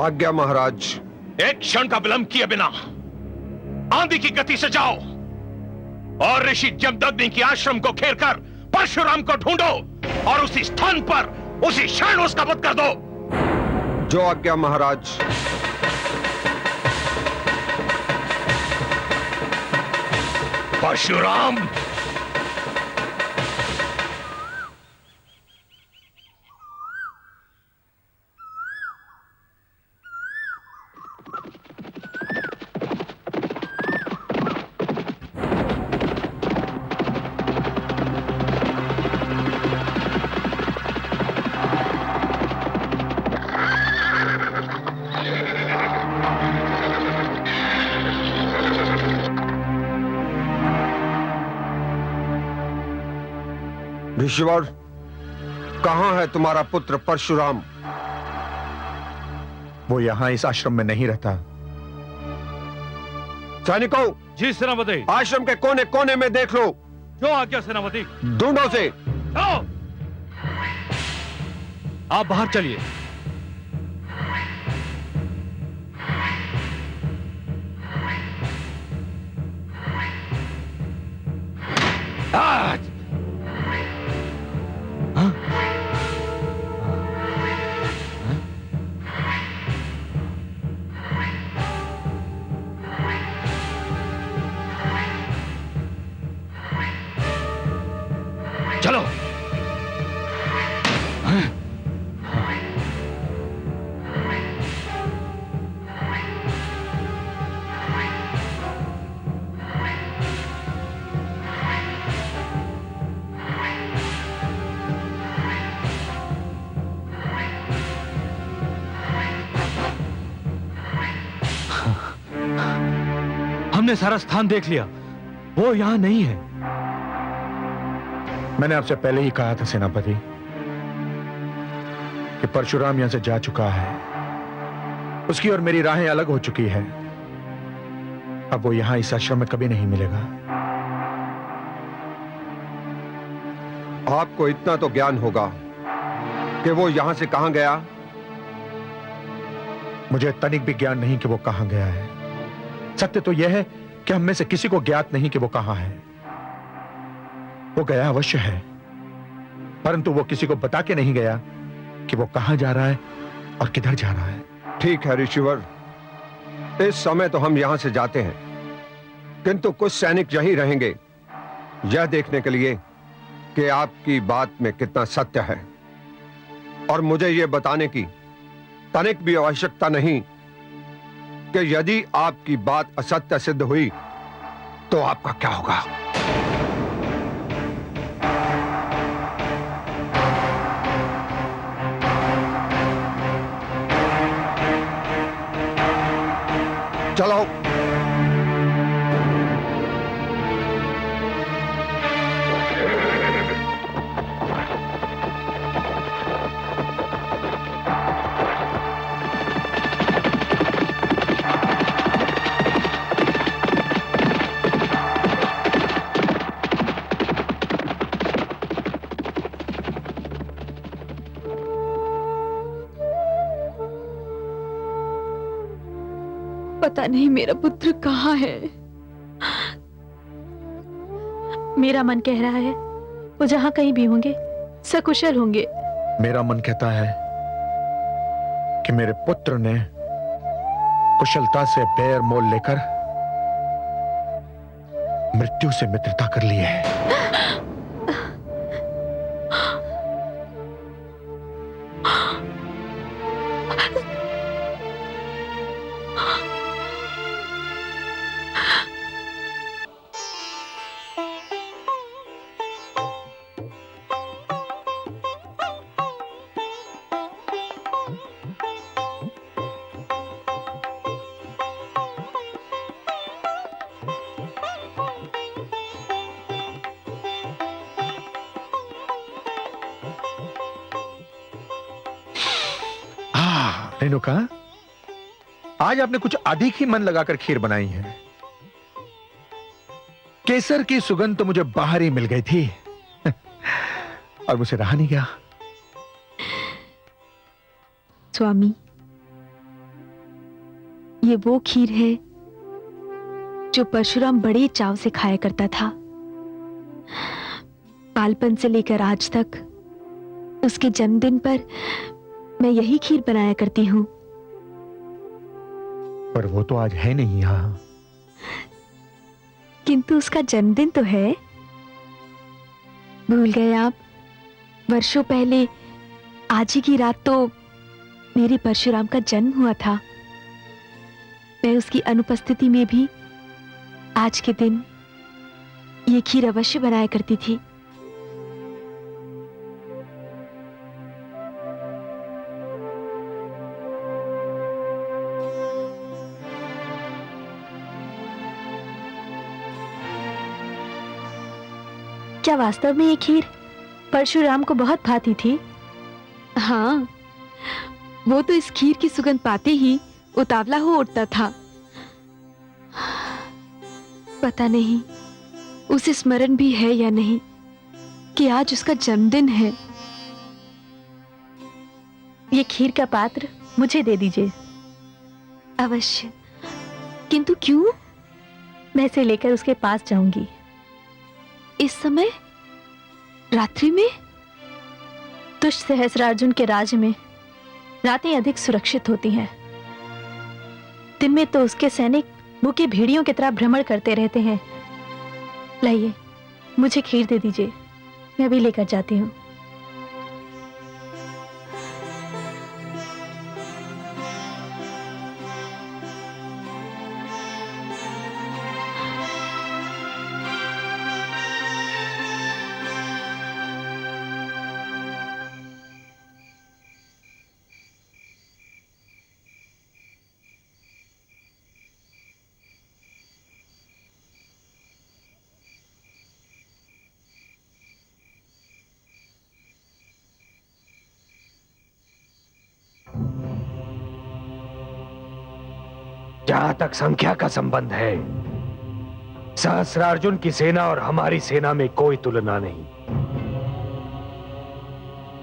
आज्ञा महाराज। एक क्षण का विलंब किए बिना आंधी की गति से जाओ और ऋषि जमदग्नि के आश्रम को घेरकर परशुराम को ढूंढो और उसी स्थान पर उसी क्षण उसका वध कर दो। जो आज्ञा महाराज। परशुराम, ऋषिवर, कहां है तुम्हारा पुत्र परशुराम? वो यहां इस आश्रम में नहीं रहता। सैनिकों, जी सेनापति। आश्रम के कोने कोने में देख लो। जो आज्ञा सेनापति। ढूंढो से। जाओ। आप बाहर चलिए। आज चलो। हमने सारा स्थान देख लिया, वो यहां नहीं है। मैंने आपसे पहले ही कहा था सेनापति कि परशुराम यहां से जा चुका है। उसकी और मेरी राहें अलग हो चुकी है। अब वो यहां इस आश्रम में कभी नहीं मिलेगा। आपको इतना तो ज्ञान होगा कि वो यहां से कहां गया। मुझे तनिक भी ज्ञान नहीं कि वो कहां गया है। सत्य तो यह है कि हम में से किसी को ज्ञात नहीं कि वो कहां है। वो गया अवश्य है, परंतु वो किसी को बता के नहीं गया कि वो कहां जा रहा है और किधर जा रहा है। ठीक है ऋषिवर, इस समय तो हम यहां से जाते हैं, किंतु कुछ सैनिक यहीं रहेंगे यह देखने के लिए कि आपकी बात में कितना सत्य है। और मुझे यह बताने की तनिक भी आवश्यकता नहीं कि यदि आपकी बात असत्य सिद्ध हुई तो आपका क्या होगा। चलो। पता नहीं मेरा पुत्र कहाँ है। मेरा मन कह रहा है वो जहां कहीं भी होंगे सकुशल होंगे। मेरा मन कहता है कि मेरे पुत्र ने कुशलता से बैर मोल लेकर मृत्यु से मित्रता कर ली है। रेणुका, आज आपने कुछ अधिक ही मन लगाकर खीर बनाई है। केसर की सुगंध तो मुझे बाहर ही मिल गई थी और मुझे रहा नहीं गया। स्वामी, ये वो खीर है जो परशुराम बड़े चाव से खाया करता था। बालपन से लेकर आज तक उसके जन्मदिन पर मैं यही खीर बनाया करती हूँ। पर वो तो आज है नहीं यहाँ। किंतु उसका जन्मदिन तो है। भूल गए आप? वर्षों पहले आज ही की रात तो मेरे परशुराम का जन्म हुआ था। मैं उसकी अनुपस्थिति में भी आज के दिन ये खीर अवश्य बनाया करती थी। क्या वास्तव में ये खीर परशुराम को बहुत भाती थी? हाँ, वो तो इस खीर की सुगंध पाते ही उतावला हो उठता था। पता नहीं उसे स्मरण भी है या नहीं कि आज उसका जन्मदिन है। ये खीर का पात्र मुझे दे दीजिए। अवश्य। किंतु क्यों? मैं इसे लेकर उसके पास जाऊंगी। इस समय रात्रि में? दुष्ट सहस्रार्जुन के राज्य में रातें अधिक सुरक्षित होती हैं। दिन में तो उसके सैनिक भूखे भेड़ियों की तरह भ्रमण करते रहते हैं। लाइए, मुझे खीर दे दीजिए, मैं अभी लेकर जाती हूँ। जहां तक संख्या का संबंध है, सहस्रार्जुन की सेना और हमारी सेना में कोई तुलना नहीं।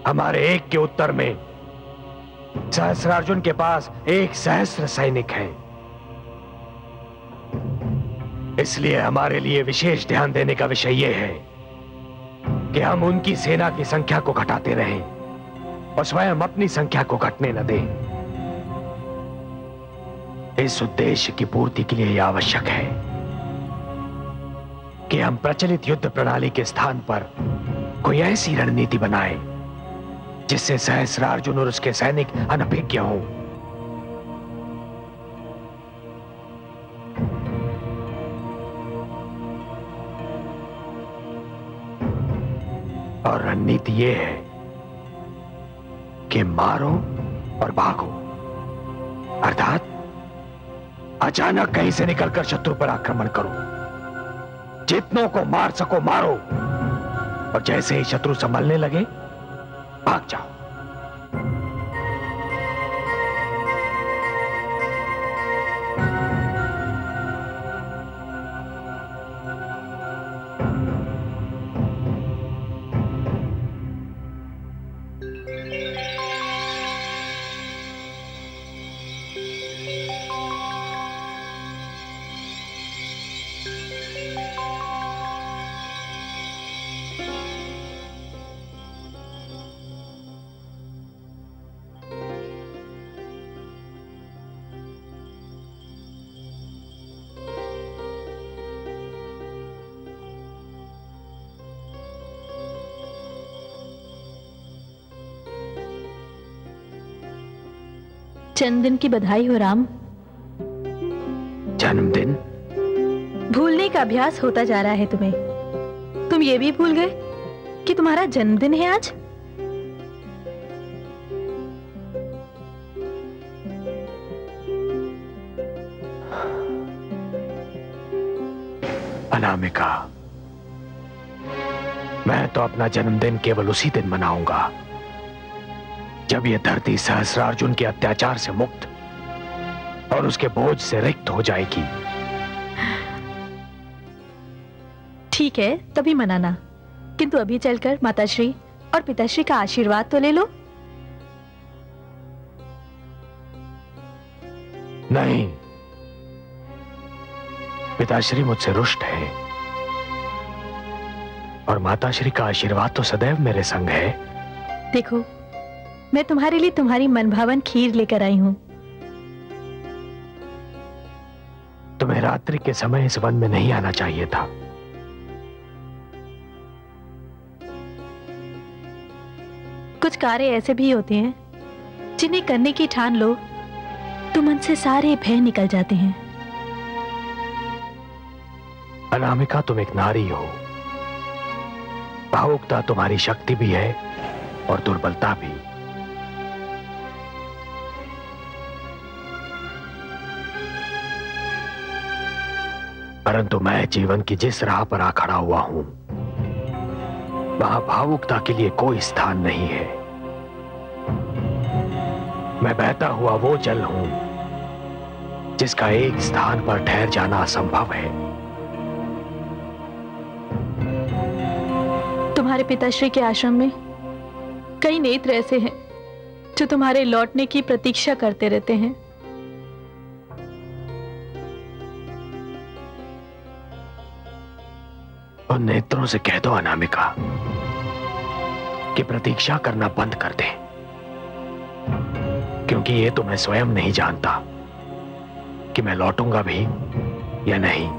हमारे एक के उत्तर में सहस्रार्जुन के पास 1 सहस्र सैनिक है। इसलिए हमारे लिए विशेष ध्यान देने का विषय यह है कि हम उनकी सेना की संख्या को घटाते रहें और स्वयं अपनी संख्या को घटने न दें। इस उद्देश्य की पूर्ति के लिए यह आवश्यक है कि हम प्रचलित युद्ध प्रणाली के स्थान पर कोई ऐसी रणनीति बनाएं जिससे सहस्रार्जुन और उसके सैनिक अनभिज्ञ हों। और रणनीति यह है कि मारो और भागो, अर्थात अचानक कहीं से निकलकर शत्रु पर आक्रमण करो। जितनों को मार सको मारो, और जैसे ही शत्रु संभलने लगे भाग जाओ। जन्मदिन की बधाई हो राम। जन्मदिन? भूलने का अभ्यास होता जा रहा है तुम्हें। तुम ये भी भूल गए कि तुम्हारा जन्मदिन है आज। अनामिका, मैं तो अपना जन्मदिन केवल उसी दिन मनाऊंगा जब यह धरती सहस्रार्जुन के अत्याचार से मुक्त और उसके बोझ से रिक्त हो जाएगी। ठीक है, तभी मनाना। किंतु अभी चलकर माताश्री और पिताश्री का आशीर्वाद तो ले लो। नहीं, पिताश्री मुझसे रुष्ट है और माताश्री का आशीर्वाद तो सदैव मेरे संग है। देखो, मैं तुम्हारे लिए तुम्हारी मनभावन खीर लेकर आई हूं। तुम्हें रात्रि के समय इस वन में नहीं आना चाहिए था। कुछ कार्य ऐसे भी होते हैं जिन्हें करने की ठान लो तो मन से सारे भय निकल जाते हैं। अनामिका, तुम एक नारी हो। भावुकता तुम्हारी शक्ति भी है और दुर्बलता भी। परंतु मैं जीवन की जिस राह पर आ खड़ा हुआ हूं, वहां भावुकता के लिए कोई स्थान नहीं है। मैं बहता हुआ वो जल हूं जिसका एक स्थान पर ठहर जाना असंभव है। तुम्हारे पिताश्री के आश्रम में कई नेत्र ऐसे हैं जो तुम्हारे लौटने की प्रतीक्षा करते रहते हैं। उन नेत्रों से कह दो अनामिका कि प्रतीक्षा करना बंद कर दें, क्योंकि ये तो मैं स्वयं नहीं जानता कि मैं लौटूंगा भी या नहीं।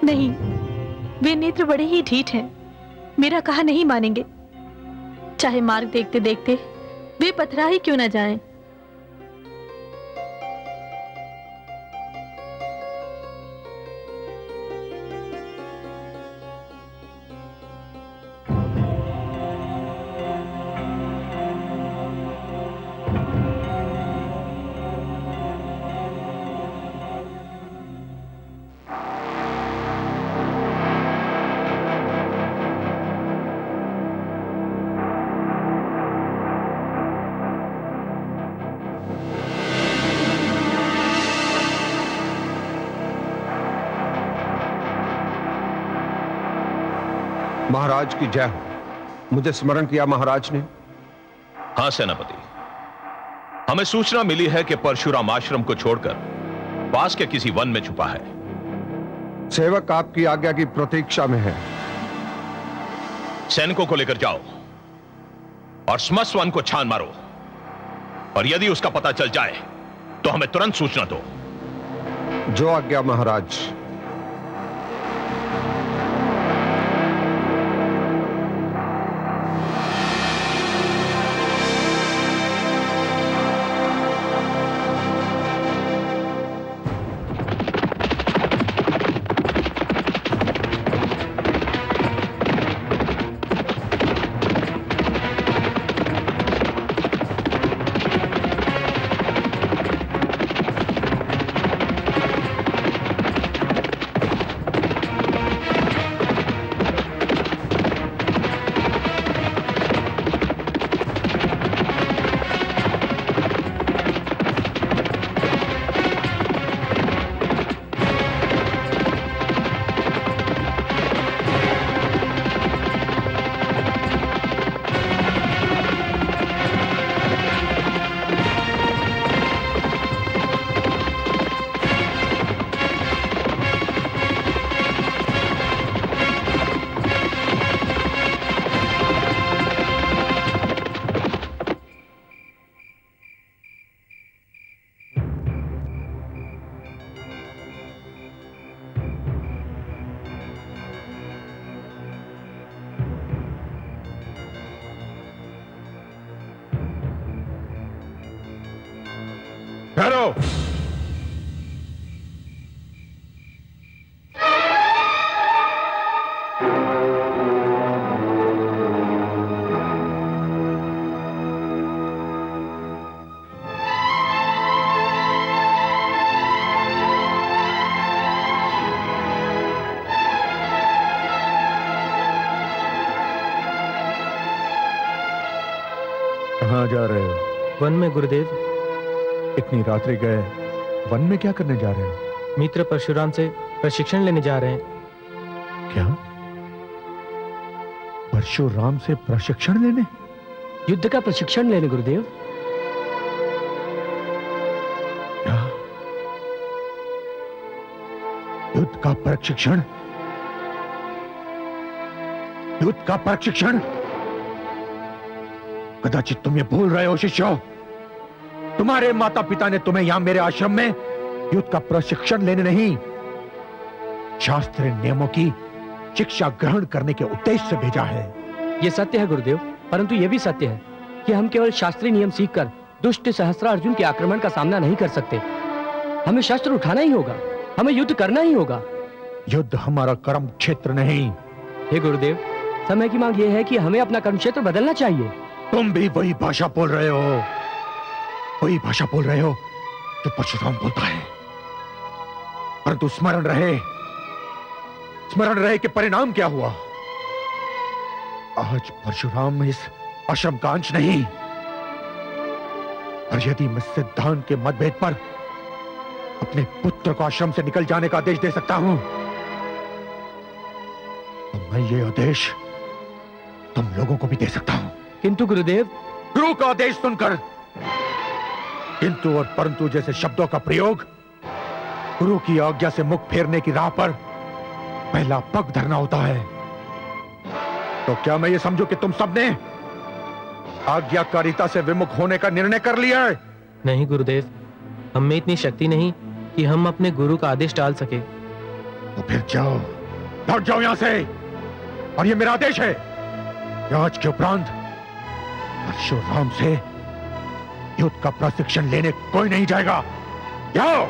नहीं, वे नेत्र बड़े ही ढीठ हैं, मेरा कहा नहीं मानेंगे। चाहे मार्ग देखते देखते वे पथरा ही क्यों ना जाएं। महाराज की जय हो। मुझे स्मरण किया महाराज ने। हां सेनापति, हमें सूचना मिली है कि परशुराम आश्रम को छोड़कर पास के किसी वन में छुपा है। सेवक आपकी आज्ञा की प्रतीक्षा में है। सैनिकों को लेकर जाओ और स्मश वन को छान मारो, और यदि उसका पता चल जाए तो हमें तुरंत सूचना दो। जो आज्ञा महाराज। ठहरो। कहाँ जा रहे हो? वन में गुरुदेव। इतनी रात्रि गए वन में क्या करने जा रहे हो? मित्र परशुराम से प्रशिक्षण लेने जा रहे हैं। क्या? परशुराम से प्रशिक्षण लेने? युद्ध का प्रशिक्षण लेने गुरुदेव। क्या? युद्ध का प्रशिक्षण, युद्ध का प्रशिक्षण। कदाचित तुम ये भूल रहे हो शिष्यों, तुम्हारे माता पिता ने तुम्हें यहां मेरे आश्रम में युद्ध का प्रशिक्षण लेने नहीं, शास्त्रीय नियमों की शिक्षा ग्रहण करने के उद्देश्य से भेजा है। ये सत्य है गुरुदेव, परंतु ये भी सत्य है कि हम केवल शास्त्रीय नियम सीखकर दुष्ट सहस्त्रार्जुन के आक्रमण का सामना नहीं कर सकते। हमें शस्त्र उठाना ही होगा, हमें युद्ध करना ही होगा। युद्ध हमारा कर्म क्षेत्र नहीं। हे गुरुदेव, समय की मांग यह है कि हमें अपना कर्म क्षेत्र बदलना चाहिए। तुम भी वही भाषा बोल रहे हो, वही भाषा बोल रहे हो जो परशुराम बोलता है। परंतु स्मरण रहे कि परिणाम क्या हुआ। आज परशुराम इस आश्रम का अंश नहीं, और यदि मैं सिद्धांत के मतभेद पर अपने पुत्र को आश्रम से निकल जाने का आदेश दे सकता हूं, तो मैं ये आदेश तुम लोगों को भी दे सकता हूं। किंतु गुरुदेव, गुरु का आदेश सुनकर किंतु और परंतु जैसे शब्दों का प्रयोग गुरु की आज्ञा से मुख फेरने की राह पर पहला पग धरना होता है। तो क्या मैं ये समझूं कि तुम सबने आज्ञाकारिता से विमुख होने का निर्णय कर लिया है? नहीं गुरुदेव, हम में इतनी शक्ति नहीं कि हम अपने गुरु का आदेश टाल सके। तो फिर जाओ, लौट जाओ यहां से। और ये मेरा आदेश है कि आज के उपरांत परशुराम से युद्ध का प्रशिक्षण लेने कोई नहीं जाएगा। जाओ।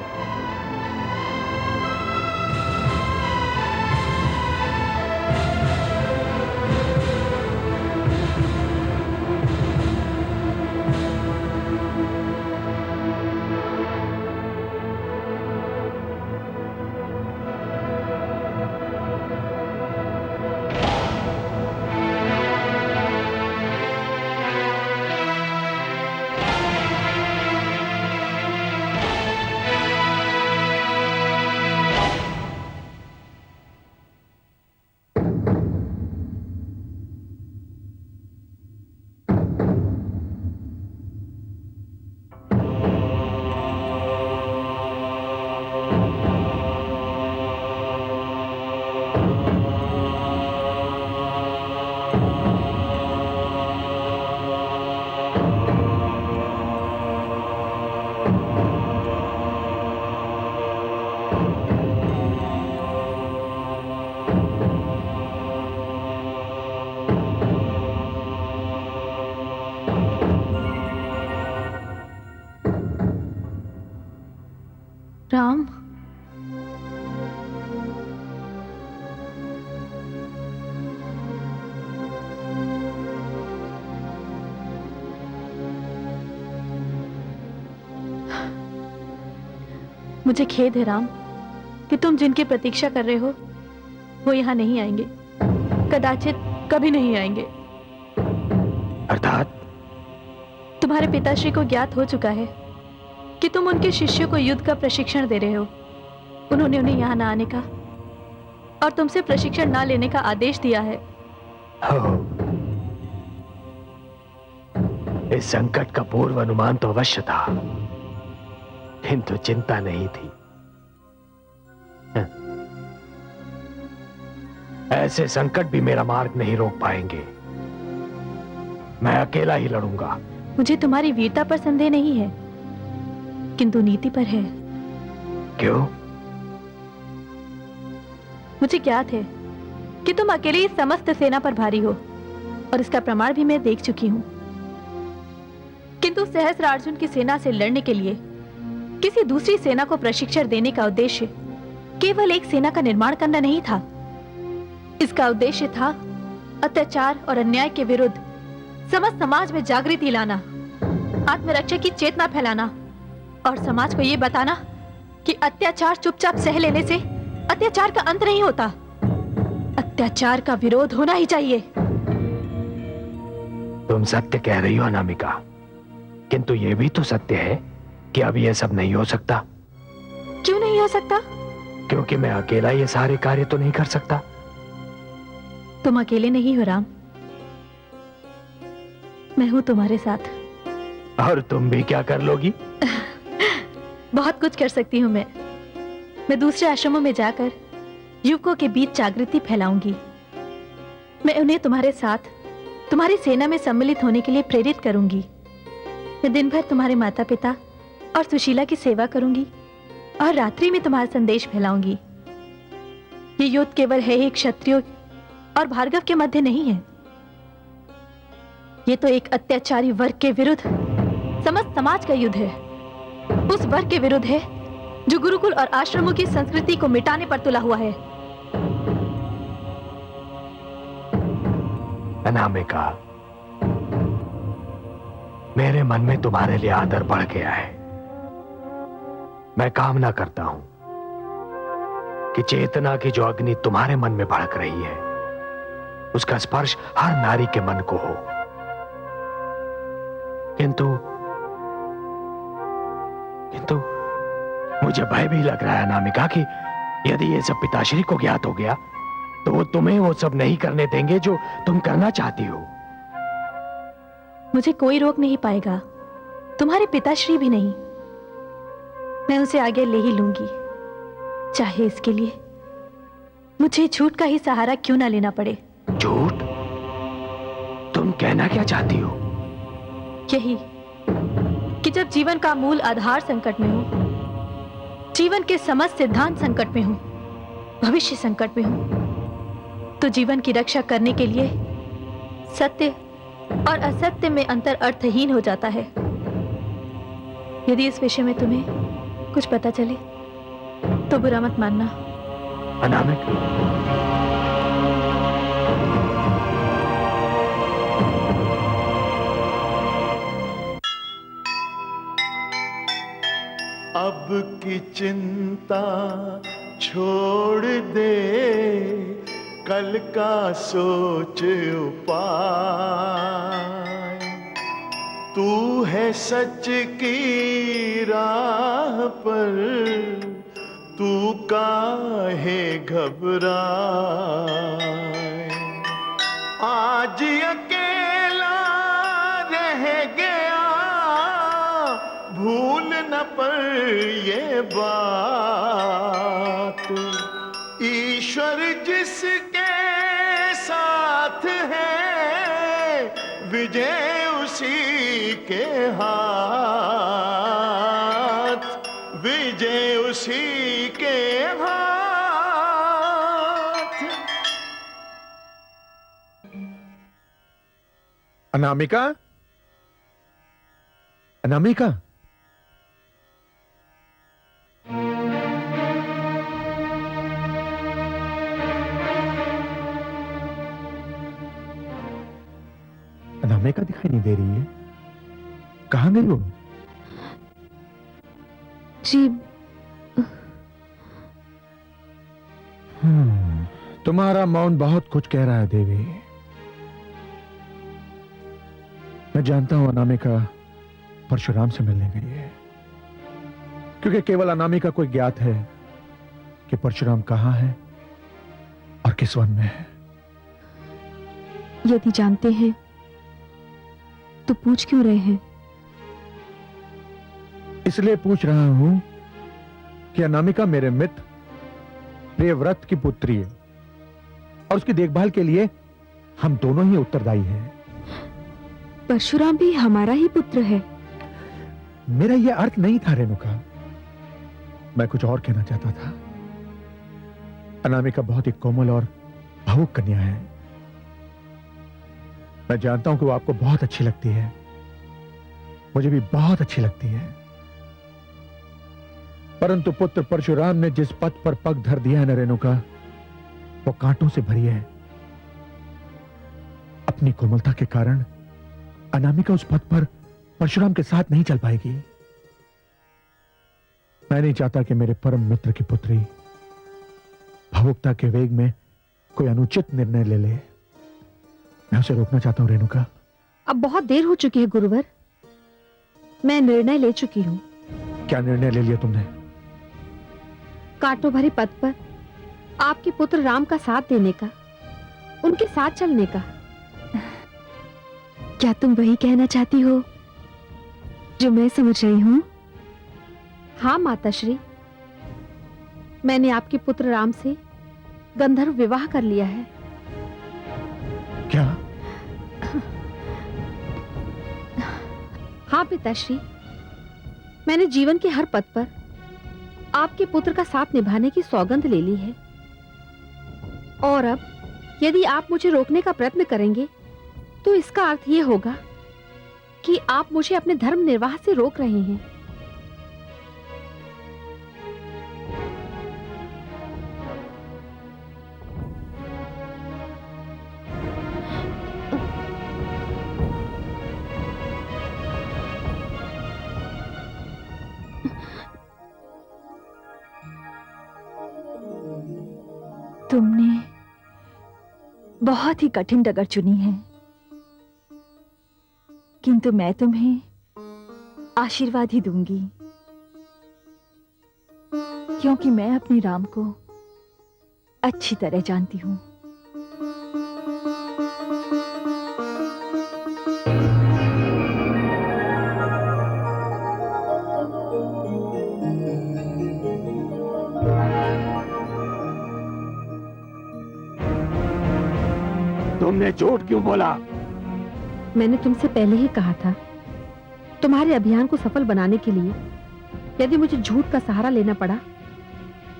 राम, मुझे खेद है राम कि तुम जिनकी प्रतीक्षा कर रहे हो वो यहाँ नहीं आएंगे, कदाचित कभी नहीं आएंगे। अर्थात तुम्हारे पिताश्री को ज्ञात हो चुका है कि तुम उनके शिष्यों को युद्ध का प्रशिक्षण दे रहे हो। उन्होंने उन्हें यहाँ न आने का और तुमसे प्रशिक्षण न लेने का आदेश दिया है। इस संकट का पूर्व अनुमान तो अवश्य था, किंतु चिंता नहीं थी। ऐसे संकट भी मेरा मार्ग नहीं रोक पाएंगे। मैं अकेला ही लड़ूंगा। मुझे तुम्हारी वीरता पर संदेह नहीं है, किंतु नीति पर है। क्यों? मुझे ज्ञात है कि तुम अकेले इस समस्त सेना पर भारी हो और इसका प्रमाण भी मैं देख चुकी हूं। किंतु सहस्त्रार्जुन की सेना से लड़ने के लिए किसी दूसरी सेना को प्रशिक्षण देने का उद्देश्य केवल एक सेना का निर्माण करना नहीं था। इसका उद्देश्य था अत्याचार और अन्याय के विरुद्ध समस्त समाज में जागृति लाना, आत्मरक्षा की चेतना फैलाना और समाज को यह बताना कि अत्याचार चुपचाप सह लेने से अत्याचार का अंत नहीं होता, अत्याचार का विरोध होना ही चाहिए। तुम सत्य कह रही हो अनामिका, किंतु यह भी तो सत्य है कि अब यह सब नहीं हो सकता। क्यों नहीं हो सकता? क्योंकि मैं अकेला ये सारे कार्य तो नहीं कर सकता। तुम अकेले नहीं हो राम, मैं हूं तुम्हारे साथ। और तुम भी क्या कर लोगी? बहुत कुछ कर सकती हूं मैं दूसरे आश्रमों में जाकर युवकों के बीच जागृति फैलाऊंगी। मैं उन्हें तुम्हारे साथ तुम्हारी सेना में सम्मिलित होने के लिए प्रेरित करूंगी। मैं दिन भर तुम्हारे माता पिता और सुशीला की सेवा करूंगी और रात्रि में तुम्हारा संदेश फैलाऊंगी। ये युद्ध केवल है ही क्षत्रियों और भार्गव के मध्य नहीं है। ये तो एक अत्याचारी वर्ग के विरुद्ध समस्त समाज का युद्ध है। उस वर्ग के विरुद्ध है जो गुरुकुल और आश्रमों की संस्कृति को मिटाने पर तुला हुआ है। अनामिका, मेरे मन में तुम्हारे लिए आदर बढ़ गया है। मैं कामना करता हूं कि चेतना की जो अग्नि तुम्हारे मन में भड़क रही है, उसका स्पर्श हर नारी के मन को हो। किंतु मुझे भय भी लग रहा है अनामिका कि यदि ये सब पिताश्री को ज्ञात हो गया तो वो तुम्हें वो सब नहीं करने देंगे जो तुम करना चाहती हो। मुझे कोई रोक नहीं पाएगा, तुम्हारे पिताश्री भी नहीं। मैं उसे आगे ले ही लूंगी, चाहे इसके लिए मुझे झूठ का ही सहारा क्यों ना लेना पड़े। झूठ? तुम कहना क्या चाहती हो? यही कि जब जीवन का मूल आधार संकट में हो, जीवन के समस्त सिद्धांत संकट में हो, भविष्य संकट में हो, तो जीवन की रक्षा करने के लिए सत्य और असत्य में अंतर अर्थहीन हो जाता है। यदि इस विषय में तुम्हें कुछ पता चले तो बुरा मत मानना। अनामिका, अब की चिंता छोड़ दे, कल का सोच उपाय। तू है सच की राह पर, तू काहे घबराए। आज अकेला रह गया, भूल न पर ये बात। ईश्वर जिसके साथ है, विजय उसी के हाथ, विजय उसी के हाथ। अनामिका, अनामिका, अनामिका दिखाई नहीं दे रही है। कहां गई वो? जी तुम्हारा मौन बहुत कुछ कह रहा है देवी। मैं जानता हूं अनामिका परशुराम से मिलने गई है, क्योंकि केवल अनामिका को ज्ञात है कि परशुराम कहां है और किस वन में है। यदि जानते हैं तो पूछ क्यों रहे हैं? इसलिए पूछ रहा हूं कि अनामिका मेरे मित्र प्रियव्रत की पुत्री है और उसकी देखभाल के लिए हम दोनों ही उत्तरदायी हैं। परशुराम भी हमारा ही पुत्र है। मेरा यह अर्थ नहीं था रेणुका, मैं कुछ और कहना चाहता था। अनामिका बहुत ही कोमल और भावुक कन्या है। मैं जानता हूं कि वो आपको बहुत अच्छी लगती है, मुझे भी बहुत अच्छी लगती है। परंतु पुत्र परशुराम ने जिस पथ पर पग धर दिया है न रेणुका, वो कांटों से भरी है। अपनी कोमलता के कारण अनामिका उस पथ पर परशुराम के साथ नहीं चल पाएगी। मैं नहीं चाहता कि मेरे परम मित्र की पुत्री भावुकता के वेग में कोई अनुचित निर्णय ले ले। मैं उसे रोकना चाहता हूं रेणुका। अब बहुत देर हो चुकी है गुरुवर, मैं निर्णय ले चुकी हूँ। क्या निर्णय ले लिया तुमने? कांटों भरे पथ पर आपके पुत्र राम का साथ देने का, उनके साथ चलने का। क्या तुम वही कहना चाहती हो जो मैं समझ रही हूँ? हाँ माताश्री, मैंने आपके पुत्र राम से गंधर्व विवाह कर लिया है। क्या? हाँ पिताश्री, मैंने जीवन के हर पद पर आपके पुत्र का साथ निभाने की सौगंध ले ली है। और अब यदि आप मुझे रोकने का प्रयत्न करेंगे तो इसका अर्थ यह होगा कि आप मुझे अपने धर्म निर्वाह से रोक रहे हैं। तुमने बहुत ही कठिन डगर चुनी है, किंतु मैं तुम्हें आशीर्वाद ही दूंगी, क्योंकि मैं अपने राम को अच्छी तरह जानती हूं। तुमने झूठ क्यों बोला? मैंने तुमसे पहले ही कहा था, तुम्हारे अभियान को सफल बनाने के लिए यदि मुझे झूठ का सहारा लेना पड़ा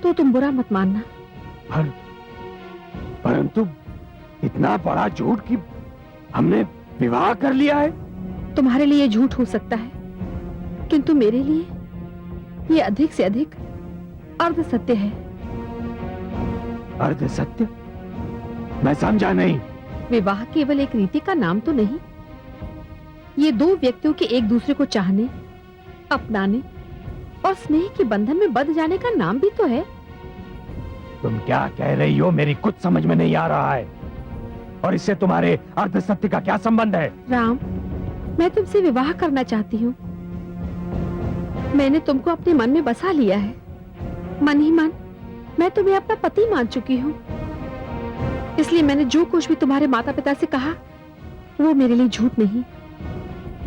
तो तुम बुरा मत मानना। परंतु इतना बड़ा झूठ कि हमने विवाह कर लिया है। तुम्हारे लिए झूठ हो सकता है, किंतु मेरे लिए ये अधिक से अधिक अर्ध सत्य है। अर्ध सत्य? मैं समझा नहीं। विवाह केवल एक रीति का नाम तो नहीं, ये दो व्यक्तियों के एक दूसरे को चाहने, अपनाने और स्नेह के बंधन में बंध जाने का नाम भी तो है। तुम क्या कह रही हो? मेरी कुछ समझ में नहीं आ रहा है। और इससे तुम्हारे अर्ध सत्य का क्या संबंध है? राम, मैं तुमसे विवाह करना चाहती हूँ। मैंने तुमको अपने मन में बसा लिया है। मन ही मन मैं तुम्हें अपना पति मान चुकी हूँ। इसलिए मैंने जो कुछ भी तुम्हारे माता पिता से कहा वो मेरे लिए झूठ नहीं,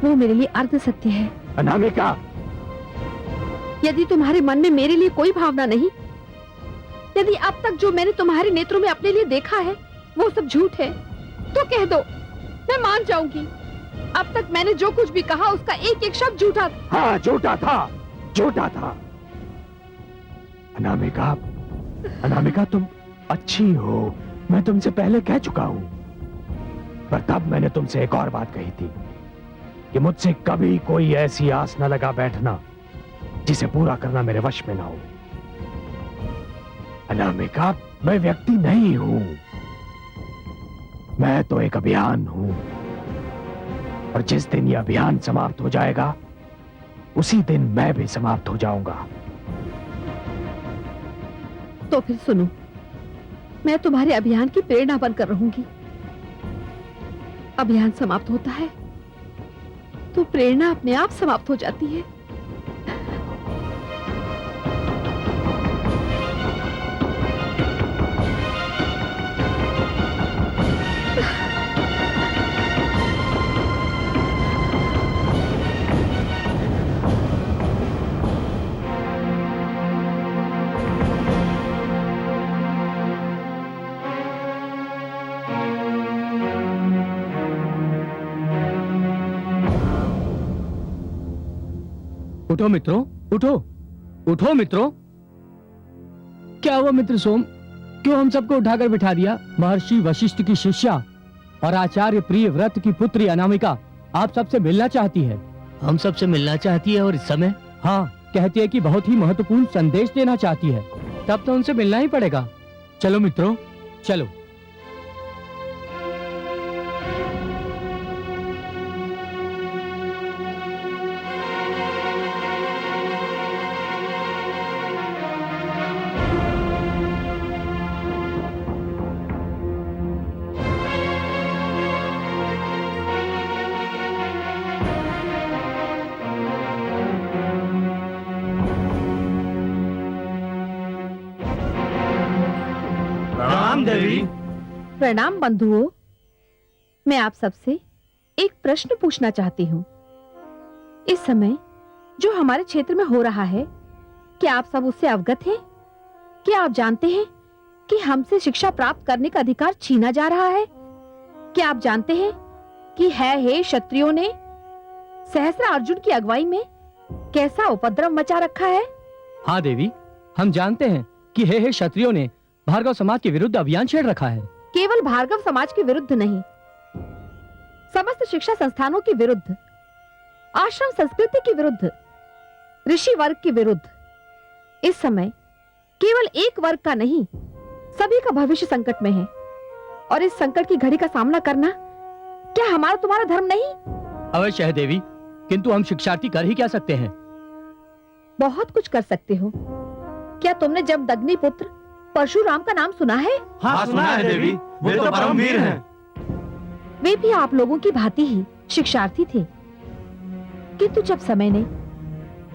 वो मेरे लिए अर्ध सत्य है। अनामिका, यदि तुम्हारे मन में मेरे लिए कोई भावना नहीं, यदि अब तक जो मैंने तुम्हारे नेत्रों में अपने लिए देखा है वो सब झूठ है, तो कह दो, मैं मान जाऊंगी। अब तक मैंने जो कुछ भी कहा उसका एक एक शब्द झूठा था। हाँ, झूठा था, झूठा था। अनामिका, अनामिका, तुम अच्छी हो, मैं तुमसे पहले कह चुका हूं। पर तब मैंने तुमसे एक और बात कही थी कि मुझसे कभी कोई ऐसी आस न लगा बैठना जिसे पूरा करना मेरे वश में ना हो। अनामिका, मैं व्यक्ति नहीं हूं, मैं तो एक अभियान हूं। और जिस दिन यह अभियान समाप्त हो जाएगा उसी दिन मैं भी समाप्त हो जाऊंगा। तो फिर सुनो, मैं तुम्हारे अभियान की प्रेरणा बनकर रहूंगी। अभियान समाप्त होता है तो प्रेरणा अपने आप समाप्त हो जाती है। उठो मित्रों, उठो, उठो मित्रों। क्या हुआ मित्र सोम, क्यों हम सबको उठाकर बिठा दिया? महर्षि वशिष्ठ की शिष्या और आचार्य प्रिय व्रत की पुत्री अनामिका आप सबसे मिलना चाहती है। हम सबसे मिलना चाहती है और इस समय? हाँ, कहती है कि बहुत ही महत्वपूर्ण संदेश देना चाहती है। तब तो उनसे मिलना ही पड़ेगा। चलो मित्रों, चलो। प्रणाम बंधुओं, मैं आप सबसे एक प्रश्न पूछना चाहती हूँ। इस समय जो हमारे क्षेत्र में हो रहा है, क्या आप सब उससे अवगत हैं? क्या आप जानते हैं कि हमसे शिक्षा प्राप्त करने का अधिकार छीना जा रहा है? क्या आप जानते हैं कि हे क्षत्रियों ने सहस्त्र अर्जुन की अगुवाई में कैसा उपद्रव मचा रखा है? हाँ देवी, हम जानते हैं कि हे क्षत्रियों ने भार्गव समाज के विरुद्ध अभियान छेड़ रखा है। केवल भार्गव समाज के विरुद्ध नहीं, समस्त शिक्षा संस्थानों के विरुद्ध, आश्रम संस्कृति के विरुद्ध, ऋषि वर्ग के विरुद्ध। इस समय केवल एक वर्ग का नहीं, सभी का भविष्य संकट में है और इस संकट की घड़ी का सामना करना क्या हमारा तुम्हारा धर्म नहीं? अवश्य है देवी, किंतु हम शिक्षार्थी कर ही क्या सकते हैं? बहुत कुछ कर सकते हो। क्या तुमने जमदग्नि पुत्र परशुराम का नाम सुना है? हाँ सुना है देवी, वे तो परमवीर हैं। वे भी आप लोगों की भांति ही शिक्षार्थी थे, किंतु जब समय ने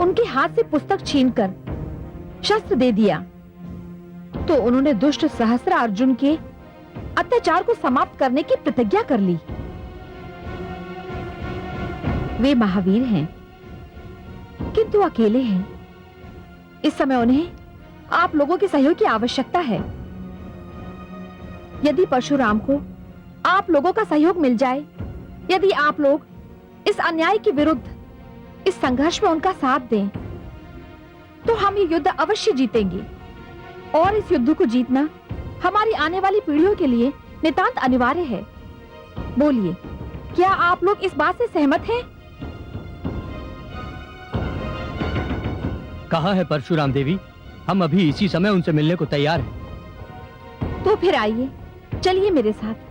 उनके हाथ से पुस्तक छीनकर शस्त्र दे दिया तो उन्होंने दुष्ट सहस्त्र अर्जुन के अत्याचार को समाप्त करने की प्रतिज्ञा कर ली। वे महावीर हैं, किंतु अकेले हैं। इस समय उन्हें आप लोगों के सहयोग की आवश्यकता है। यदि परशुराम को आप लोगों का सहयोग मिल जाए, यदि आप लोग इस अन्याय के विरुद्ध इस संघर्ष में उनका साथ दें, तो हम ये युद्ध अवश्य जीतेंगे और इस युद्ध को जीतना हमारी आने वाली पीढ़ियों के लिए नितांत अनिवार्य है। बोलिए, क्या आप लोग इस बात से सहमत हैं? कहा है परशुराम देवी, हम अभी इसी समय उनसे मिलने को तैयार हैं। तो फिर आइए, चलिए मेरे साथ।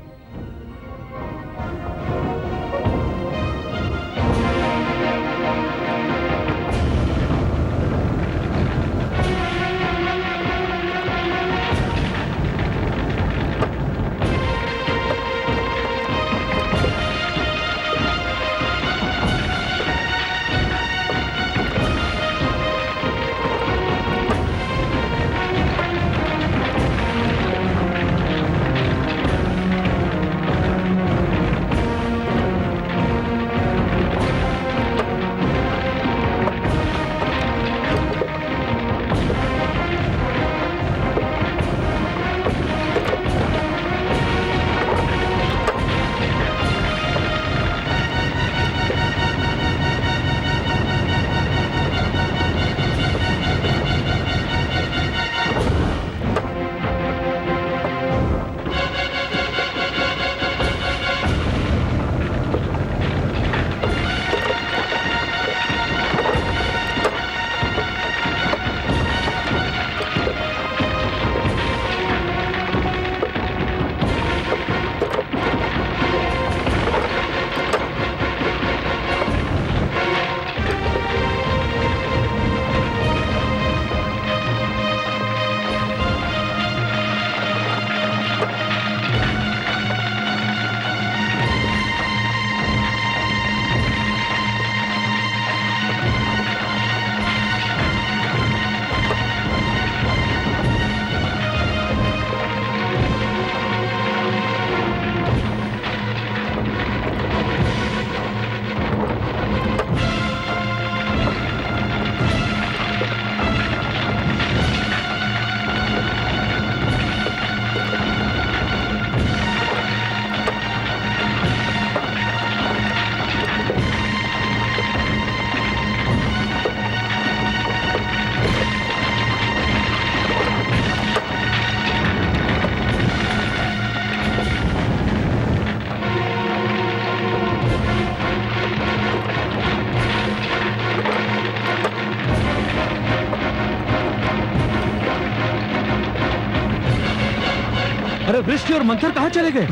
अरे वृष्टि और मंथर कहां चले गए?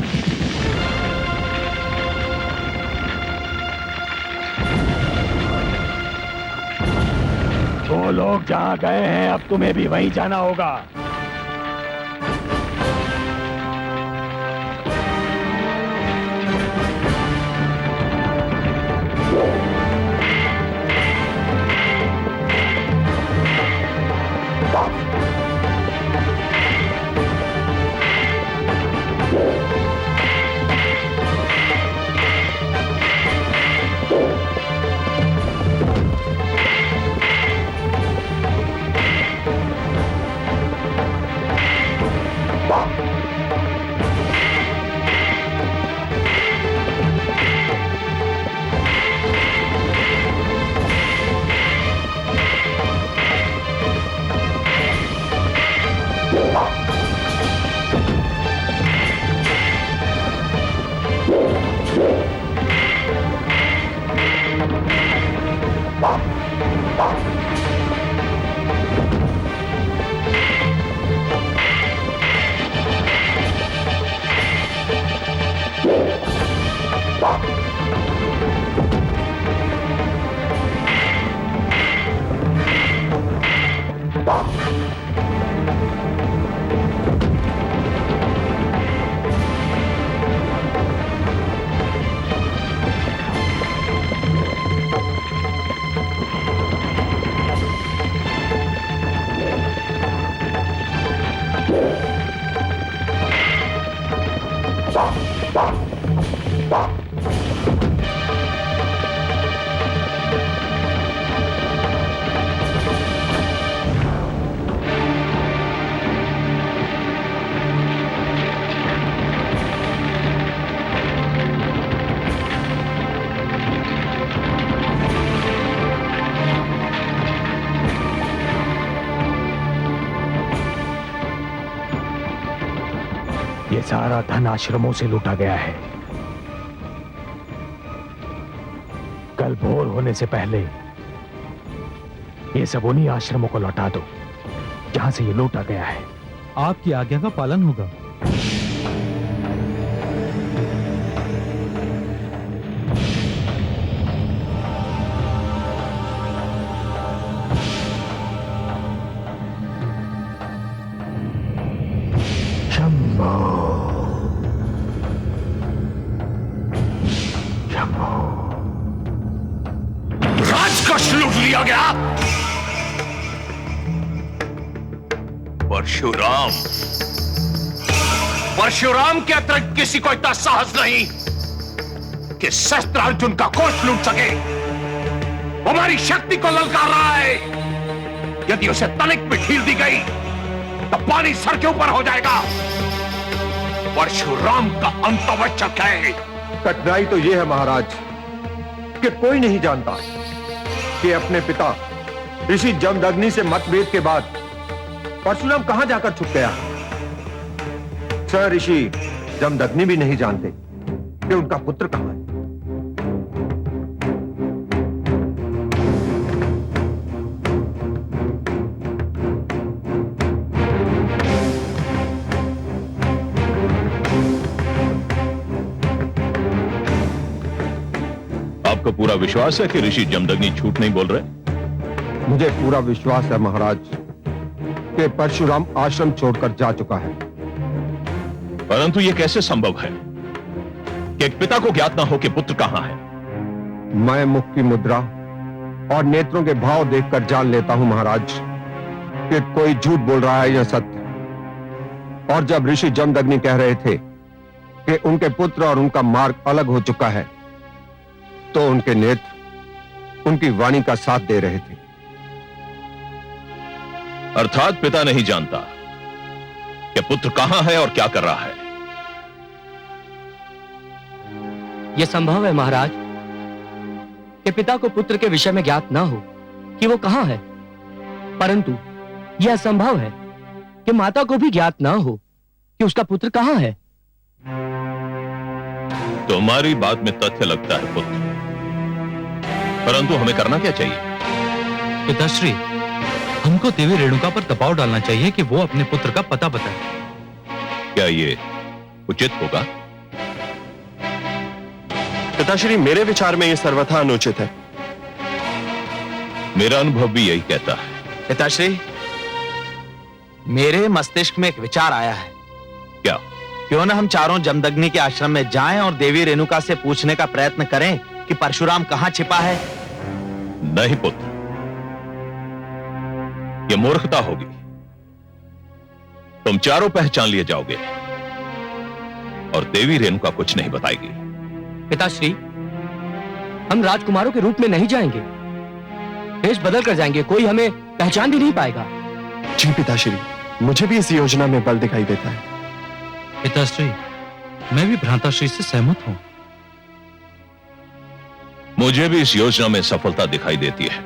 वो लोग जहां गए हैं अब तुम्हें भी वहीं जाना होगा। ये सारा धन आश्रमों से लूटा गया है। कल भोर होने से पहले ये सब उन्हीं आश्रमों को लौटा दो जहां से ये लूटा गया है। आपकी आज्ञा का पालन होगा। राजकोष लूट लिया गया। परशुराम के अतिरिक्त किसी को इतना साहस नहीं कि शस्त्र अर्जुन का कोष लूट सके। हमारी शक्ति को ललकार रहा है। यदि उसे तनिक भी ढील दी गई तो पानी सर के ऊपर हो जाएगा। परशुराम का अंत आवश्यक है। कठिनाई तो यह है महाराज कि कोई नहीं जानता कि अपने पिता ऋषि जमदग्नि से मतभेद के बाद परशुराम कहां जाकर छुप गया। स्वयं ऋषि जमदग्नि भी नहीं जानते कि उनका पुत्र कहां है। आपको पूरा विश्वास है कि ऋषि जमदग्नि झूठ नहीं बोल रहे? मुझे पूरा विश्वास है महाराज कि परशुराम आश्रम छोड़कर जा चुका है। परंतु यह कैसे संभव है कि एक पिता को ज्ञात ना हो कि पुत्र कहां है? मैं मुख की मुद्रा और नेत्रों के भाव देखकर जान लेता हूं महाराज कि कोई झूठ बोल रहा है या सत्य। और जब ऋषि जमदग्नि कह रहे थे कि उनके पुत्र और उनका मार्ग अलग हो चुका है तो उनके नेत्र उनकी वाणी का साथ दे रहे थे। अर्थात पिता नहीं जानता कि पुत्र कहां है और क्या कर रहा है। यह संभव है महाराज कि पिता को पुत्र के विषय में ज्ञात ना हो कि वो कहां है, परंतु यह संभव है कि माता को भी ज्ञात ना हो कि उसका पुत्र कहां है। तुम्हारी बात में तथ्य लगता है पुत्र, परंतु हमें करना क्या चाहिए? पिताश्री, हमको देवी रेणुका पर दबाव डालना चाहिए कि वो अपने पुत्र का पता बताए। क्या ये उचित होगा? पिताश्री, मेरे विचार में यह सर्वथा अनुचित है। मेरा अनुभव भी यही कहता है। पिताश्री, मेरे मस्तिष्क में एक विचार आया है। क्या? क्यों ना हम चारों जमदग्नि के आश्रम में जाएं और देवी रेणुका से पूछने का प्रयत्न करें कि परशुराम कहां छिपा है। नहीं पुत्र, यह मूर्खता होगी। तुम चारों पहचान लिए जाओगे और देवी रेणुका कुछ नहीं बताएगी। पिताश्री, हम राजकुमारों के रूप में नहीं जाएंगे, वेश बदल कर जाएंगे, कोई हमें पहचान भी नहीं पाएगा। जी पिताश्री, मुझे भी इस योजना में बल दिखाई देता है। पिताश्री, मैं भी भ्राताश्री से सहमत हूं। मुझे भी इस योजना में सफलता दिखाई देती है।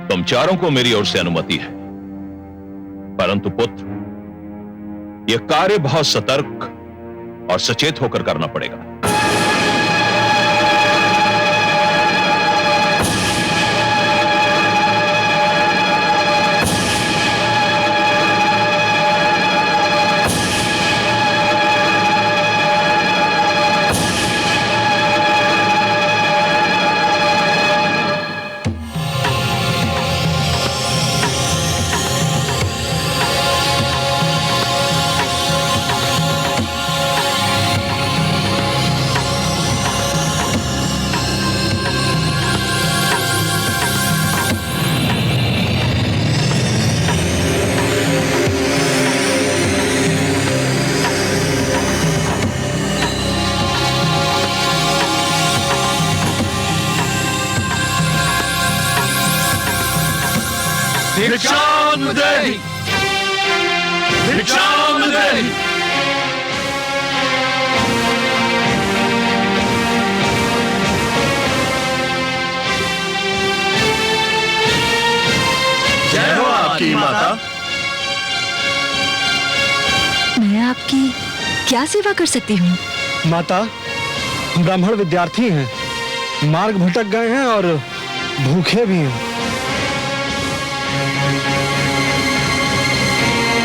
तुम चारों को मेरी ओर से अनुमति है, परंतु पुत्र, यह कार्य बहुत सतर्क और सचेत होकर करना पड़ेगा। भिक्षाम देहि भिक्षाम देहि। जय हो आपकी माता। मैं आपकी क्या सेवा कर सकती हूँ? माता, हम ब्राह्मण विद्यार्थी हैं, मार्ग भटक गए हैं और भूखे भी हैं।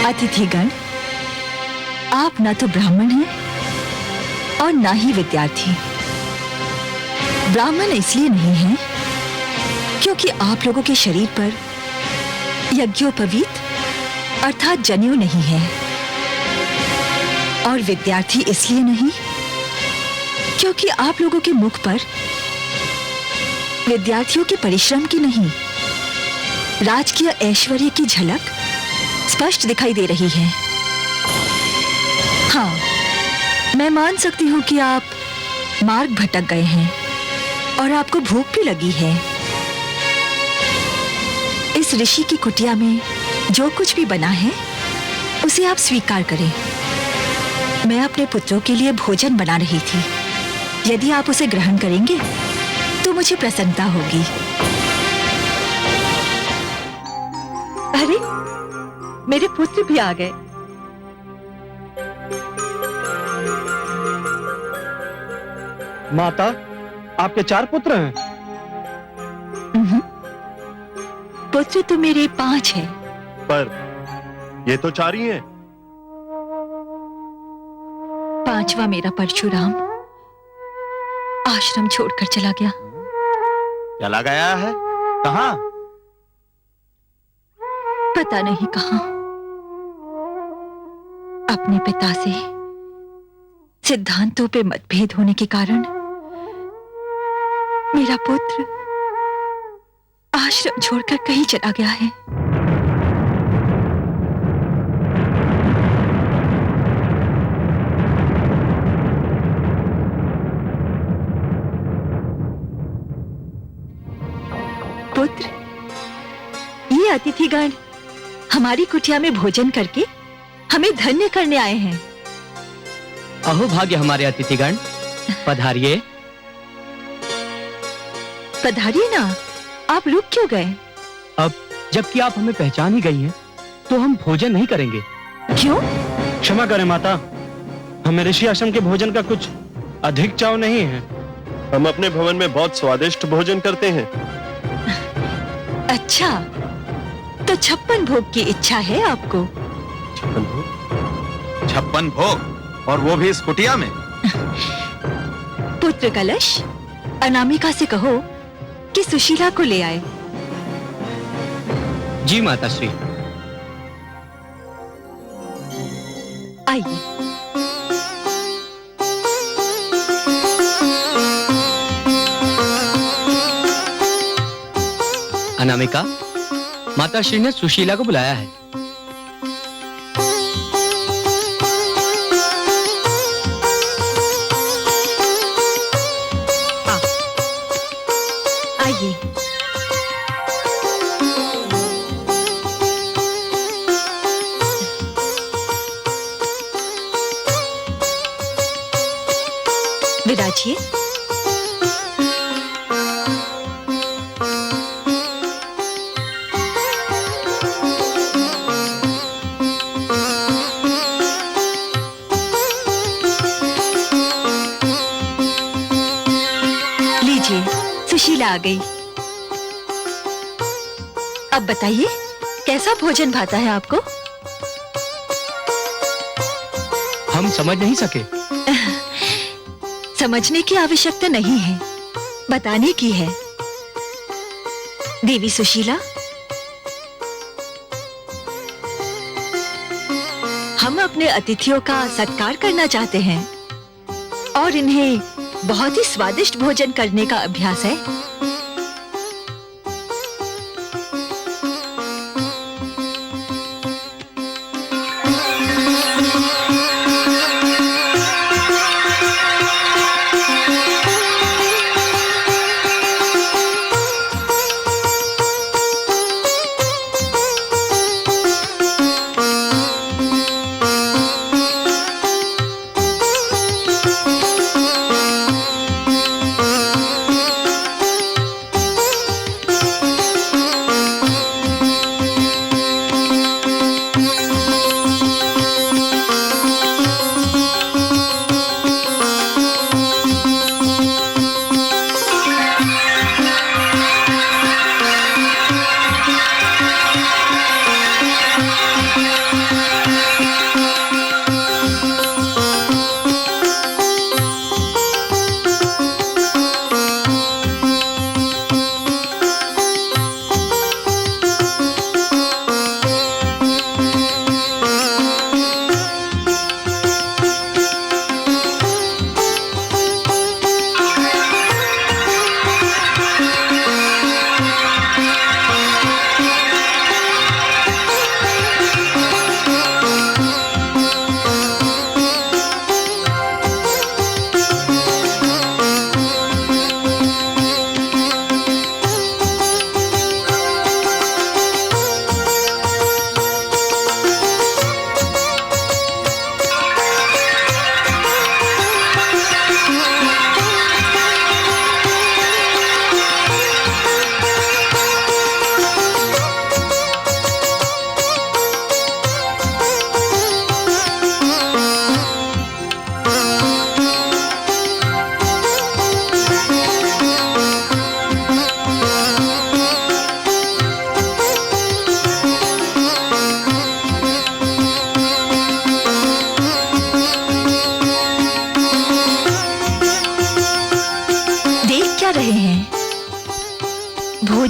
अतिथिगण, आप ना तो ब्राह्मण हैं और ना ही विद्यार्थी। ब्राह्मण इसलिए नहीं है क्योंकि आप लोगों के शरीर पर यज्ञोपवीत अर्थात जनेऊ नहीं है, और विद्यार्थी इसलिए नहीं क्योंकि आप लोगों के मुख पर विद्यार्थियों के परिश्रम की नहीं, राजकीय ऐश्वर्य की झलक स्पष्ट दिखाई दे रही है। हाँ, मैं मान सकती हूँ कि आप मार्ग भटक गए हैं और आपको भूख भी लगी है। इस ऋषि की कुटिया में जो कुछ भी बना है उसे आप स्वीकार करें। मैं अपने पुत्रों के लिए भोजन बना रही थी। यदि आप उसे ग्रहण करेंगे तो मुझे प्रसन्नता होगी। अरे, मेरे पुत्र भी आ गए। माता, आपके 4 पुत्र हैं? पुत्र तो मेरे 5 हैं। पर ये तो 4 ही हैं। 5वां मेरा परशुराम आश्रम छोड़कर चला गया। चला गया है? कहाँ? पता नहीं कहां। अपने पिता से सिद्धांतों पे मतभेद होने के कारण मेरा पुत्र आश्रम छोड़कर कहीं चला गया है। पुत्र, ये अतिथिगण हमारी कुटिया में भोजन करके हमें धन्य करने आए हैं। अहो भाग्य हमारे अतिथिगण, पधारिए। पधारिए ना, आप रुक क्यों गए? अब जबकि आप हमें पहचान ही गई हैं, तो हम भोजन नहीं करेंगे। क्यों? क्षमा करें माता, हमें ऋषि आश्रम के भोजन का कुछ अधिक चाव नहीं है। हम अपने भवन में बहुत स्वादिष्ट भोजन करते हैं। अच्छा, तो 56 भोग की इच्छा है आपको? 56 भोग, और वो भी इस कुटिया में? पुत्र कलश, अनामिका से कहो कि सुशीला को ले आए। जी माता श्री। आइए। अनामिका, माता श्री ने सुशीला को बुलाया है। आइए। विराजिए। लीजिए, सुशीला आ गई। अब बताइए, कैसा भोजन भाता है आपको? हम समझ नहीं सके। समझने की आवश्यकता नहीं है, बताने की है। देवी सुशीला, हम अपने अतिथियों का सत्कार करना चाहते हैं और इन्हें बहुत ही स्वादिष्ट भोजन करने का अभ्यास है।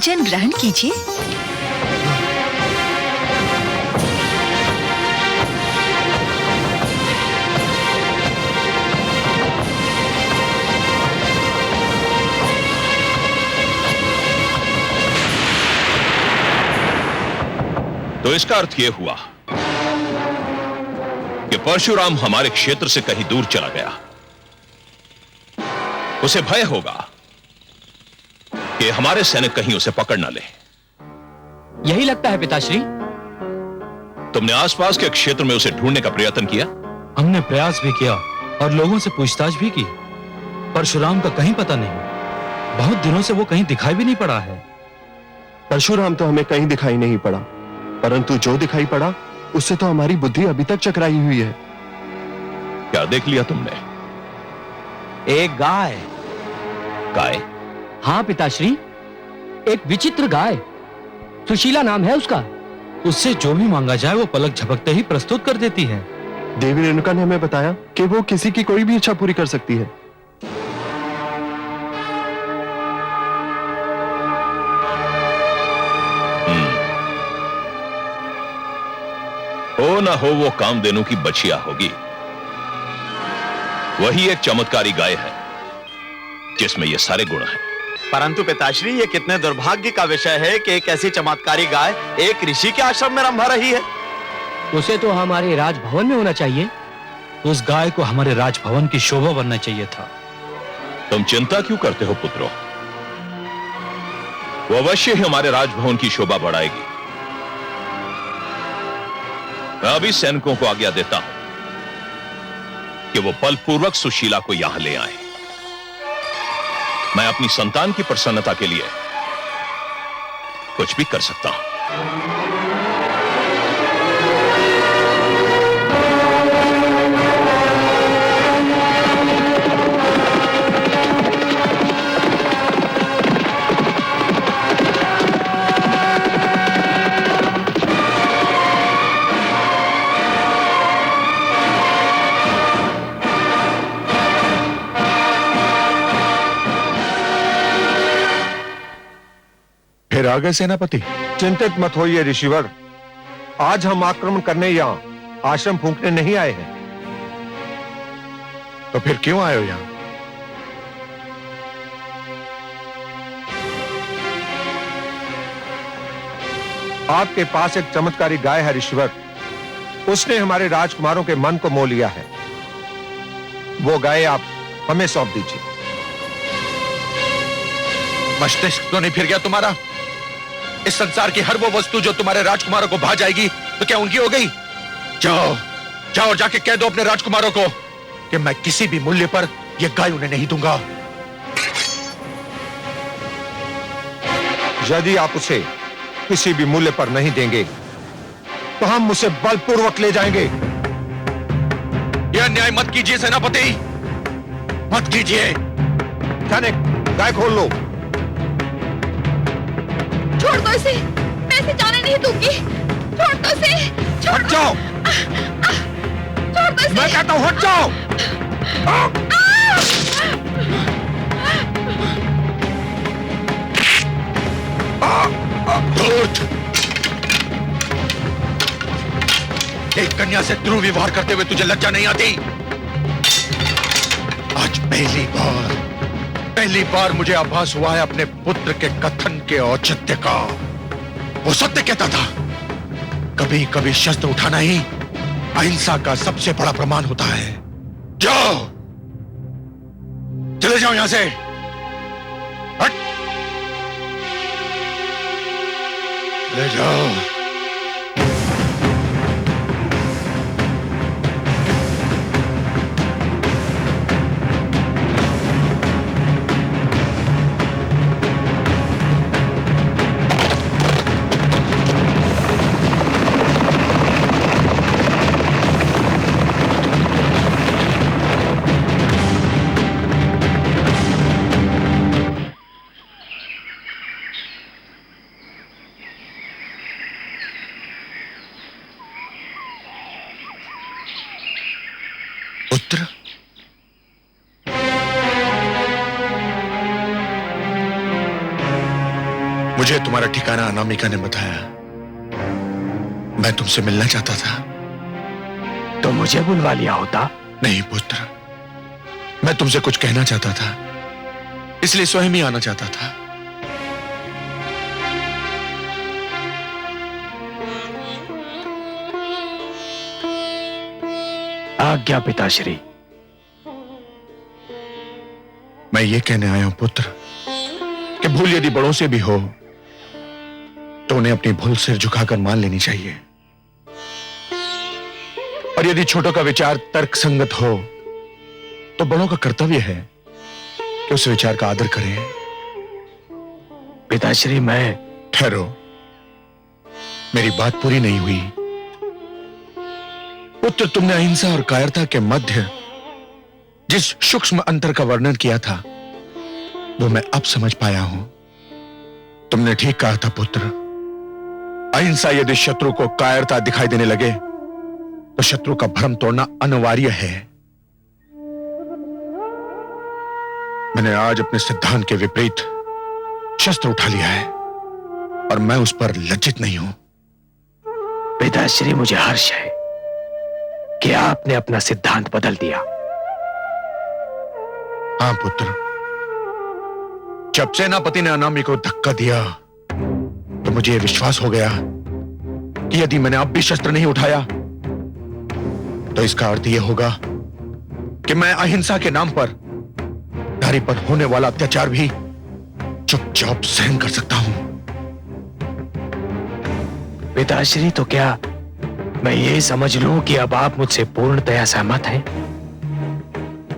भोजन ग्रहण कीजिए। तो इसका अर्थ यह हुआ कि परशुराम हमारे क्षेत्र से कहीं दूर चला गया। उसे भय होगा कि हमारे सैनिक कहीं उसे पकड़ न ले। यही लगता है पिताश्री। तुमने आसपास के क्षेत्र में उसे ढूंढने का प्रयत्न किया? हमने प्रयास भी किया और लोगों से पूछताछ भी की। परशुराम का कहीं पता नहीं। बहुत दिनों से वो कहीं दिखाई भी नहीं पड़ा है। परशुराम तो हमें कहीं दिखाई नहीं पड़ा, परंतु जो दिखाई पड़ा उससे तो हमारी बुद्धि अभी तक चकराई हुई है। क्या देख लिया तुमने? एक गाय। गाय? हाँ पिताश्री, एक विचित्र गाय। सुशीला नाम है उसका। उससे जो भी मांगा जाए वो पलक झपकते ही प्रस्तुत कर देती है। देवी रेणुका ने हमें बताया कि वो किसी की कोई भी इच्छा पूरी कर सकती है। हो ना हो वो कामधेनु की बछिया होगी। वही एक चमत्कारी गाय है जिसमें ये सारे गुण हैं। परंतु पिताश्री, ये कितने दुर्भाग्य का विषय है कि एक ऐसी चमत्कारी गाय एक ऋषि के आश्रम में रंभा रही है। उसे तो हमारे राजभवन में होना चाहिए। उस गाय को हमारे राजभवन की शोभा बनना चाहिए था। तुम चिंता क्यों करते हो पुत्रों? वो अवश्य ही हमारे राजभवन की शोभा बढ़ाएगी। मैं अभी सैनिकों को आज्ञा देता हूं कि वो बलपूर्वक सुशीला को यहां ले आए। मैं अपनी संतान की प्रसन्नता के लिए कुछ भी कर सकता हूं। फिर आ गए सेनापति? चिंतित मत होइए ऋषिवर, आज हम आक्रमण करने या आश्रम फूंकने नहीं आए हैं। तो फिर क्यों आए हो यहां? आपके पास एक चमत्कारी गाय है ऋषिवर। उसने हमारे राजकुमारों के मन को मोह लिया है। वो गाय आप हमें सौंप दीजिए। मस्तिष्क तो नहीं फिर गया तुम्हारा? इस संसार की हर वो वस्तु जो तुम्हारे राजकुमारों को भा जाएगी तो क्या उनकी हो गई? जाओ जाओ और जाके कह दो अपने राजकुमारों को कि मैं किसी भी मूल्य पर यह गाय उन्हें नहीं दूंगा। यदि आप उसे किसी भी मूल्य पर नहीं देंगे तो हम उसे बलपूर्वक ले जाएंगे। यह अन्याय मत कीजिए सेनापति, मत कीजिए। सैनिक, गाय खोल लो। छोड़ दो इसे, मैं इसे जाने नहीं दूंगी। छोड़ दो इसे, छोड़ हट जाओ। छोड़ दो इसे। मैं कहता हूं हट जाओ। धूर्त! एक कन्या से दुर्व्यवहार करते हुए तुझे लज्जा नहीं आती? आज पहली बार मुझे आभास हुआ है अपने पुत्र के कथन के औचित्य का। वो सत्य कहता था, कभी कभी शस्त्र उठाना ही अहिंसा का सबसे बड़ा प्रमाण होता है। जाओ, चले जाओ यहां से। हट, ले जाओ। पुत्र, मुझे तुम्हारा ठिकाना अनामिका ने बताया। मैं तुमसे मिलना चाहता था। तो मुझे बुलवा लिया होता। नहीं पुत्र, मैं तुमसे कुछ कहना चाहता था, इसलिए स्वयं ही आना चाहता था। आज्ञा पिताश्री। मैं ये कहने आया हूं पुत्र कि भूल यदि बड़ों से भी हो तो उन्हें अपनी भूल सिर झुकाकर मान लेनी चाहिए, और यदि छोटों का विचार तर्क संगत हो तो बड़ों का कर्तव्य है कि उस विचार का आदर करें। पिताश्री मैं। ठहरो, मेरी बात पूरी नहीं हुई। पुत्र, तुमने अहिंसा और कायरता के मध्य जिस सूक्ष्म अंतर का वर्णन किया था वो मैं अब समझ पाया हूं। तुमने ठीक कहा था पुत्र, अहिंसा यदि शत्रु को कायरता दिखाई देने लगे तो शत्रु का भ्रम तोड़ना अनिवार्य है। मैंने आज अपने सिद्धांत के विपरीत शस्त्र उठा लिया है और मैं उस पर लज्जित नहीं हूं। पिताश्री, मुझे हर्ष है कि आपने अपना सिद्धांत बदल दिया। हां पुत्र, जब सेनापति ने अनामिका को धक्का दिया तो मुझे यह विश्वास हो गया कि यदि मैंने अब भी शस्त्र नहीं उठाया तो इसका अर्थ यह होगा कि मैं अहिंसा के नाम पर नारी पर होने वाला अत्याचार भी चुपचाप सहन कर सकता हूं। पिताश्री, तो क्या मैं ये समझ लूं कि अब आप मुझसे पूर्णतया सहमत हैं?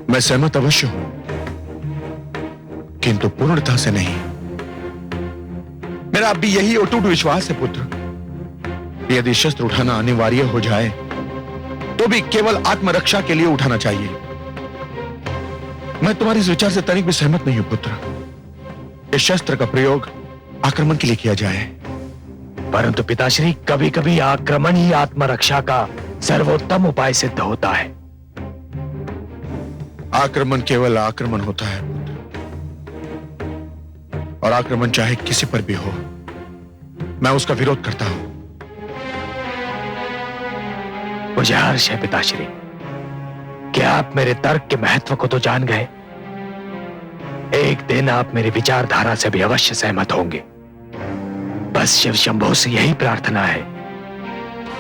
मैं सहमत अवश्य हूं, किंतु पूर्णता से नहीं। मेरा अब भी यही अटूट विश्वास है पुत्र, यदि शस्त्र उठाना अनिवार्य हो जाए तो भी केवल आत्मरक्षा के लिए उठाना चाहिए। मैं तुम्हारे इस विचार से तनिक भी सहमत नहीं हूं पुत्र, इस शस्त्र का प्रयोग आक्रमण के लिए किया जाए। परंतु पिताश्री, कभी कभी आक्रमण ही आत्मरक्षा का सर्वोत्तम उपाय सिद्ध होता है। आक्रमण केवल आक्रमण होता है और आक्रमण चाहे किसी पर भी हो, मैं उसका विरोध करता हूं। मुझे हर्ष है पिताश्री कि आप मेरे तर्क के महत्व को तो जान गए। एक दिन आप मेरी विचारधारा से भी अवश्य सहमत होंगे। बस शिव शंभो से यही प्रार्थना है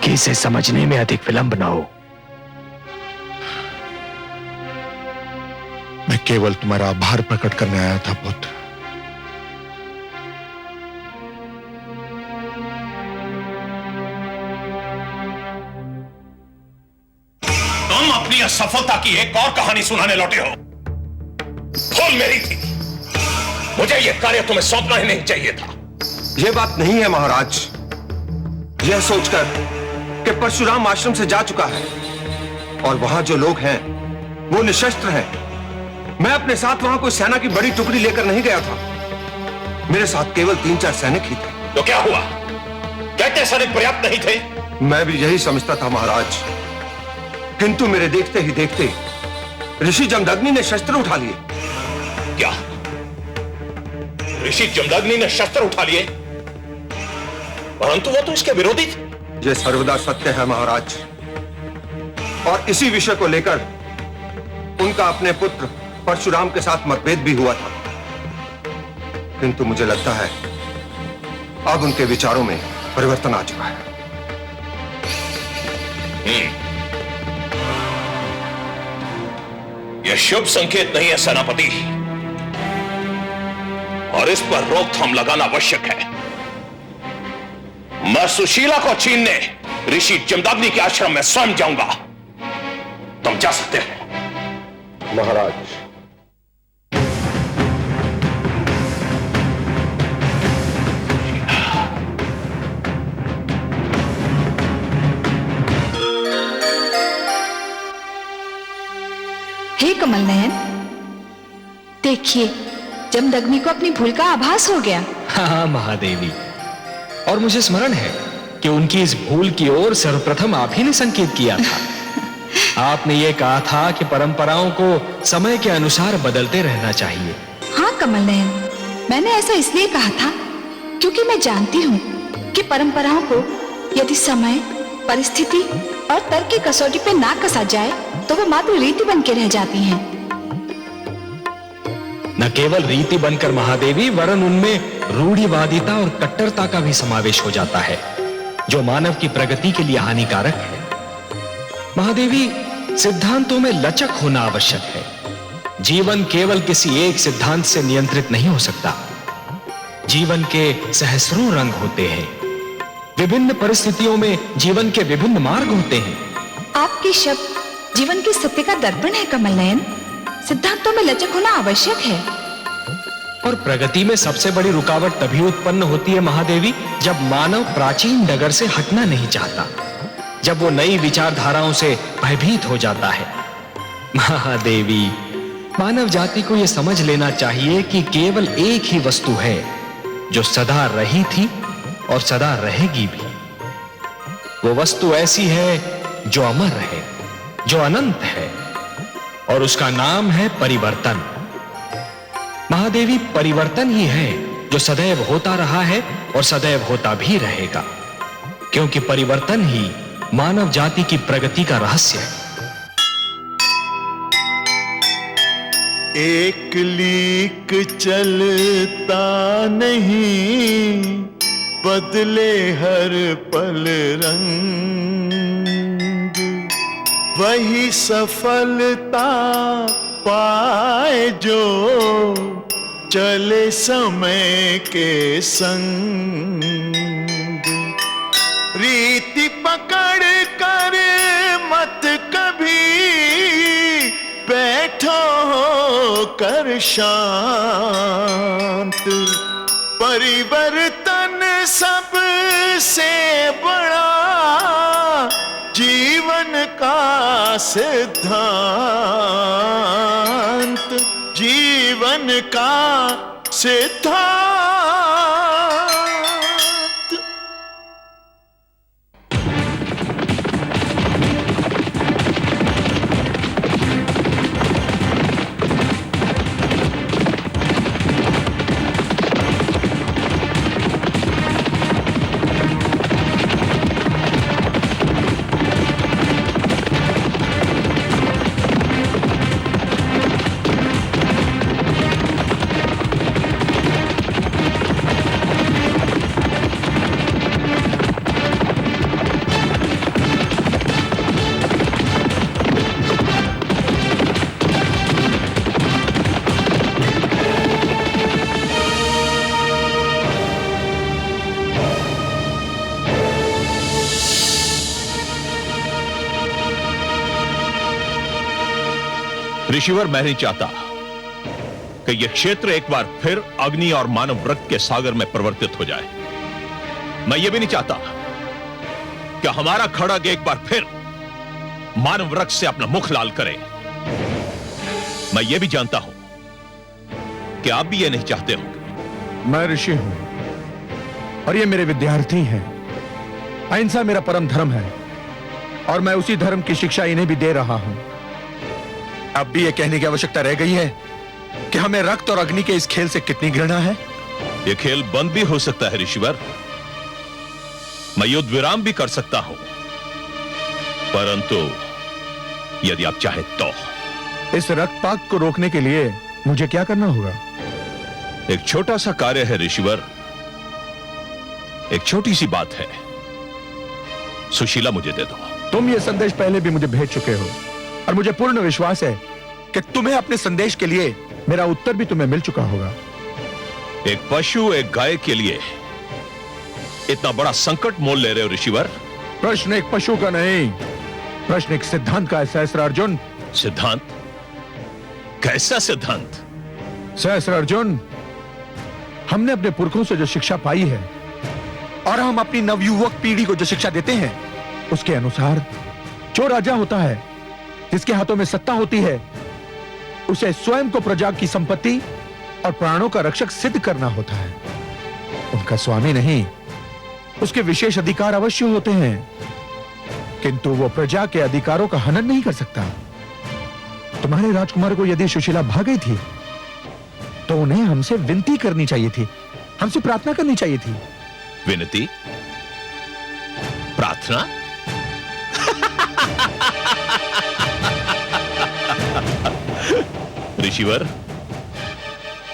कि इसे समझने में अधिक विलंब न हो। मैं केवल तुम्हारा आभार प्रकट करने आया था पुत्र। तुम अपनी असफलता की एक और कहानी सुनाने लौटे हो। भूल मेरी थी, मुझे यह कार्य तुम्हें सौंपना ही नहीं चाहिए था। यह बात नहीं है महाराज, यह सोचकर कि परशुराम आश्रम से जा चुका है और वहां जो लोग हैं वो निशस्त्र हैं। मैं अपने साथ वहां कोई सेना की बड़ी टुकड़ी लेकर नहीं गया था, मेरे साथ केवल 3-4 सैनिक ही थे। तो क्या हुआ? क्या सैनिक पर्याप्त नहीं थे? मैं भी यही समझता था महाराज, किंतु मेरे देखते ही देखते ऋषि जमदग्नि ने शस्त्र उठा लिए। क्या ऋषि जमदग्नि ने शस्त्र उठा लिए? परंतु वो तो इसके विरोधी थे। यह सर्वदा सत्य है महाराज, और इसी विषय को लेकर उनका अपने पुत्र परशुराम के साथ मतभेद भी हुआ था। किंतु मुझे लगता है अब उनके विचारों में परिवर्तन आ चुका है। यह शुभ संकेत नहीं है सेनापति, और इस पर रोकथाम लगाना आवश्यक है। मैं सुशीला को छीनने ऋषि जमदग्नि के आश्रम में स्वयं जाऊंगा। तुम जा सकते हो महाराज। हे कमल नयन, देखिए जमदग्नि को अपनी भूल का आभास हो गया। हाँ महादेवी, और मुझे स्मरण है कि उनकी इस भूल की ओर सर्वप्रथम आप ही ने संकेत किया था। आपने ये कहा था कि परंपराओं को समय के अनुसार बदलते रहना चाहिए। हाँ कमल नयन, मैंने ऐसा इसलिए कहा था क्योंकि मैं जानती हूँ कि परंपराओं को यदि समय, परिस्थिति और तर्क की कसौटी पे ना कसा जाए तो वो मात्र रीति बन के रह जाती हैं। न केवल रीति बनकर महादेवी, वरन उनमें रूढ़िवादिता और कट्टरता का भी समावेश हो जाता है, जो मानव की प्रगति के लिए हानिकारक है। महादेवी, सिद्धांतों में लचक होना आवश्यक है। जीवन केवल किसी एक सिद्धांत से नियंत्रित नहीं हो सकता। जीवन के सहस्रों रंग होते हैं। विभिन्न परिस्थितियों में जीवन के विभिन्न मार्ग होते हैं। आपके शब्द जीवन के सत्य का दर्पण है कमल नयन। सिद्धांतों में लचक होना आवश्यक है। और प्रगति में सबसे बड़ी रुकावट तभी उत्पन्न होती है महादेवी, जब मानव प्राचीन डगर से हटना नहीं चाहता, जब वो नई विचारधाराओं से भयभीत हो जाता है। महादेवी, मानव जाति को यह समझ लेना चाहिए कि केवल एक ही वस्तु है जो सदा रही थी और सदा रहेगी भी। वो वस्तु ऐसी है जो अमर है, जो अनंत है, और उसका नाम है परिवर्तन। महादेवी, परिवर्तन ही है जो सदैव होता रहा है और सदैव होता भी रहेगा, क्योंकि परिवर्तन ही मानव जाति की प्रगति का रहस्य है। एक लीक चलता नहीं, बदले हर पल रंग, वही सफलता पाए जो चले समय के संग। रीति पकड़ कर मत कभी बैठो कर शांत, परिवर्तन सबसे बड़ा जीवन का सिद्धांत, जीवन का सिद्धांत। ऋषिवर, मैं नहीं चाहता कि यह क्षेत्र एक बार फिर अग्नि और मानव रक्त के सागर में परिवर्तित हो जाए। मैं यह भी नहीं चाहता कि हमारा खड़ग एक बार फिर मानव रक्त से अपना मुख लाल करे। मैं यह भी जानता हूं कि आप भी यह नहीं चाहते होंगे। मैं ऋषि हूं और ये मेरे विद्यार्थी हैं। अहिंसा मेरा परम धर्म है और मैं उसी धर्म की शिक्षा इन्हें भी दे रहा हूं। अब भी यह कहने की आवश्यकता रह गई है कि हमें रक्त और अग्नि के इस खेल से कितनी घृणा है। यह खेल बंद भी हो सकता है ऋषिवर। मैं युद्ध विराम भी कर सकता हूं, परंतु यदि आप चाहें तो। इस रक्तपात को रोकने के लिए मुझे क्या करना होगा? एक छोटा सा कार्य है ऋषिवर, एक छोटी सी बात है। सुशीला मुझे दे दो। तुम ये संदेश पहले भी मुझे भेज चुके हो और मुझे पूर्ण विश्वास है कि तुम्हें अपने संदेश के लिए मेरा उत्तर भी तुम्हें मिल चुका होगा। एक पशु एक गाय के लिए इतना बड़ा संकट मोल ले रहे हो ऋषिवर? प्रश्न एक पशु का नहीं, प्रश्न एक सिद्धांत का है सहस्त्रार्जुन। सिद्धांत? कैसा सिद्धांत? सहस्त्रार्जुन, हमने अपने पुरखों से जो शिक्षा पाई है और हम अपनी नवयुवक पीढ़ी को जो शिक्षा देते हैं, उसके अनुसार जो राजा होता है, जिसके हाथों में सत्ता होती है, उसे स्वयं को प्रजा की संपत्ति और प्राणों का रक्षक सिद्ध करना होता है। उनका स्वामी नहीं, उसके विशेष अधिकार अवश्य होते हैं, किंतु वो प्रजा के अधिकारों का हनन नहीं कर सकता। तुम्हारे राजकुमार को यदि सुशीला भाग गई थी तो उन्हें हमसे विनती करनी चाहिए थी हमसे प्रार्थना करनी चाहिए थी। विनती? प्रार्थना? ऋषिवर,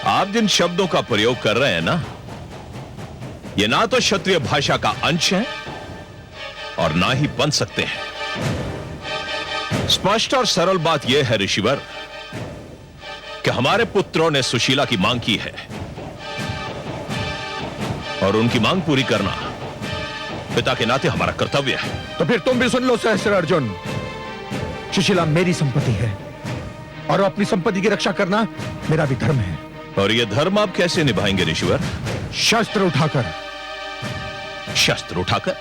आप जिन शब्दों का प्रयोग कर रहे हैं ना, ये ना तो क्षत्रिय भाषा का अंश है और ना ही बन सकते हैं। स्पष्ट और सरल बात यह है ऋषिवर कि हमारे पुत्रों ने सुशीला की मांग की है और उनकी मांग पूरी करना पिता के नाते हमारा कर्तव्य है। तो फिर तुम भी सुन लो सहस्त्रार्जुन, सुशीला मेरी संपत्ति है और अपनी संपत्ति की रक्षा करना मेरा भी धर्म है। और यह धर्म आप कैसे निभाएंगे ऋषिवर? शस्त्र उठाकर। शस्त्र उठाकर?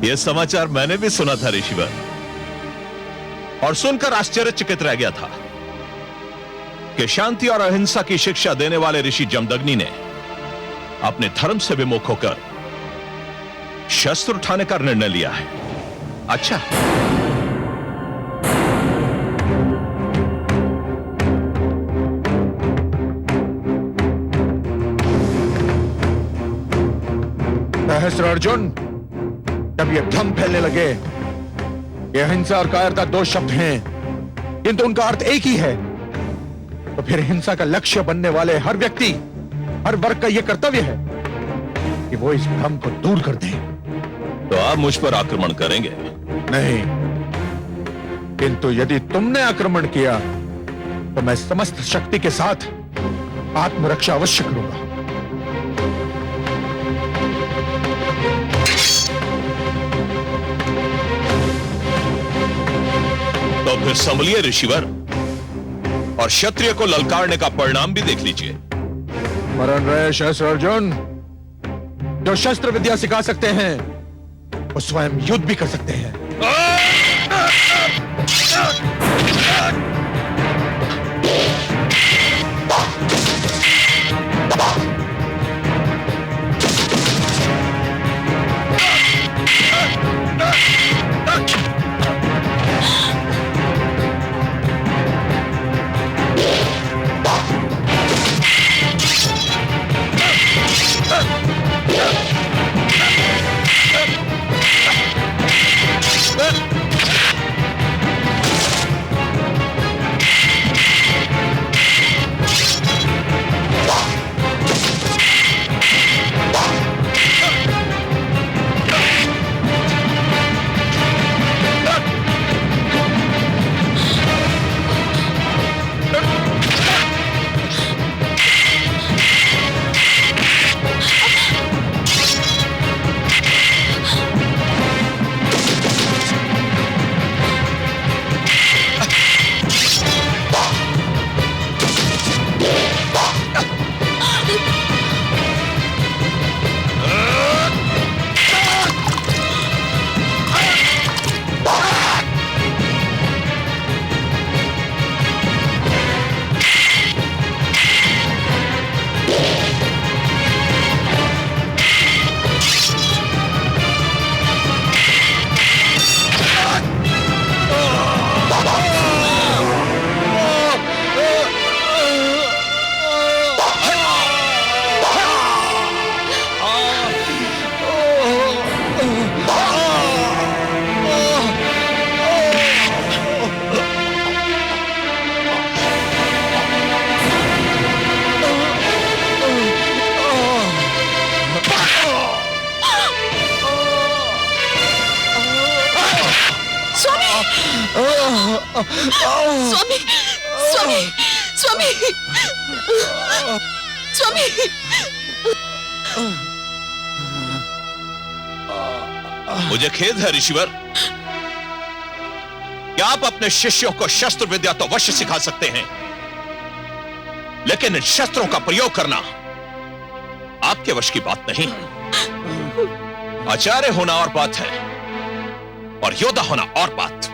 यह समाचार मैंने भी सुना था ऋषिवर, और सुनकर आश्चर्यचकित रह गया था कि शांति और अहिंसा की शिक्षा देने वाले ऋषि जमदग्नि ने अपने धर्म से विमुख होकर शस्त्र उठाने का निर्णय लिया है। अच्छा, सहस्त्रार्जुन, जब ये भ्रम फैलने लगे ये हिंसा और कायरता दो शब्द हैं किंतु उनका अर्थ एक ही है, तो फिर हिंसा का लक्ष्य बनने वाले हर व्यक्ति, हर वर्ग का यह कर्तव्य है कि वो इस भ्रम को दूर कर दे। तो आप मुझ पर आक्रमण करेंगे? नहीं, किंतु यदि तुमने आक्रमण किया तो मैं समस्त शक्ति के साथ आत्मरक्षा अवश्य करूंगा। तो फिर संभलिए ऋषिवर, और क्षत्रिय को ललकारने का परिणाम भी देख लीजिए। स्मरण रहे सहस्त्रार्जुन, जो शस्त्र विद्या सिखा सकते हैं वो स्वयं युद्ध भी कर सकते हैं। स्वामी, स्वामी, स्वामी, स्वामी। मुझे खेद है ऋषिवर कि आप अपने शिष्यों को शस्त्र विद्या तो अवश्य सिखा सकते हैं, लेकिन इन शस्त्रों का प्रयोग करना आपके वश की बात नहीं। आचार्य होना और बात है और योद्धा होना और बात।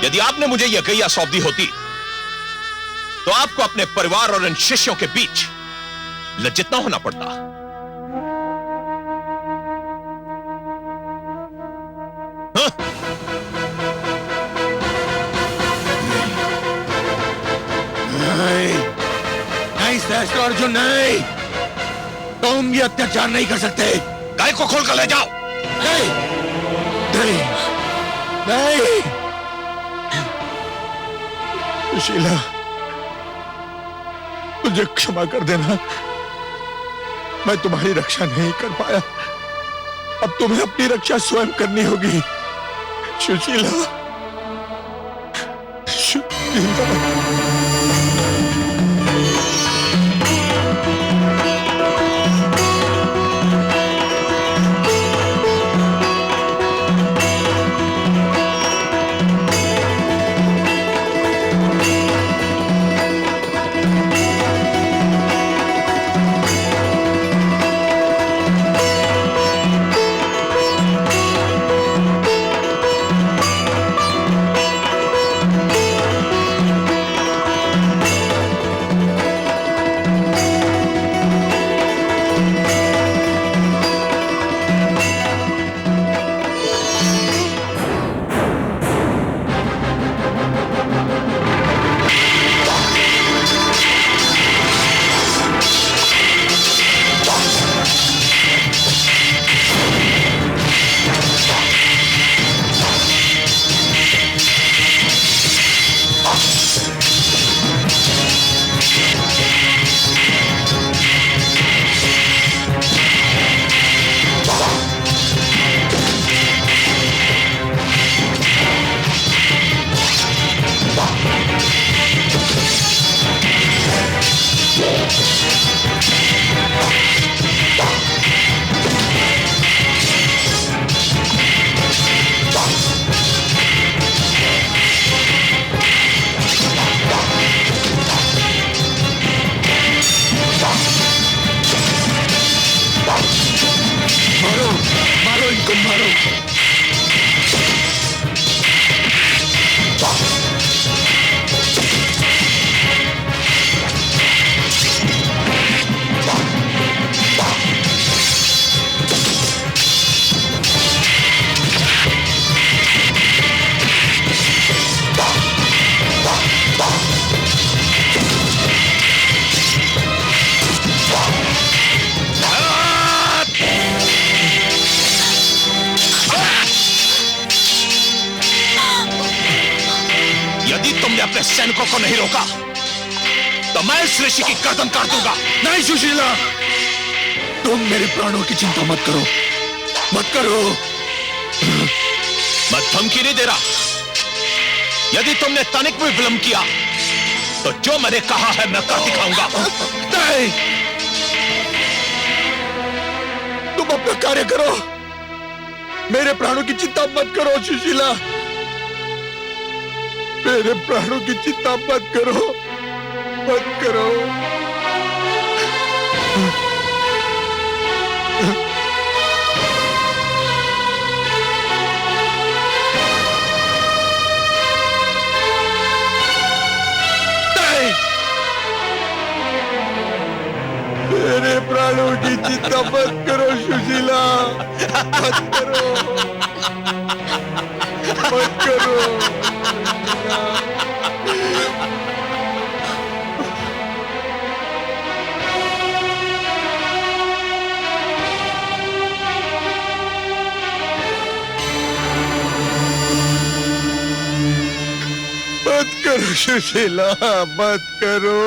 यदि आपने मुझे यह गैया सौंप दी होती तो आपको अपने परिवार और इन शिष्यों के बीच लज्जित न होना पड़ता। सहस्त्र अर्जुन नहीं, तुम ये अत्याचार नहीं कर सकते। गाय को खोल कर ले जाओ। नहीं, नहीं, नहीं। सुशीला, मुझे क्षमा कर देना, मैं तुम्हारी रक्षा नहीं कर पाया। अब तुम्हें अपनी रक्षा स्वयं करनी होगी। सुशीला, सुशीला। अपने सैनिकों को नहीं रोका तो मैं इस ऋषि की गर्दन काट दूंगा। नहीं सुशीला, तुम मेरे प्राणों की चिंता मत करो, मत करो। मैं धमकी नहीं दे रहा। यदि तुमने तनिक भी विलंब किया तो जो मैंने कहा है मैं कर दिखाऊंगा। नहीं, तुम अपना कार्य करो, मेरे प्राणों की चिंता मत करो सुशीला, मेरे प्राणों की चिंता मत करो, मत करो। मेरे प्राणों की चिंता मत करो सुशीला, मत करो, मत करो। मत करो सुशीला, मत करो,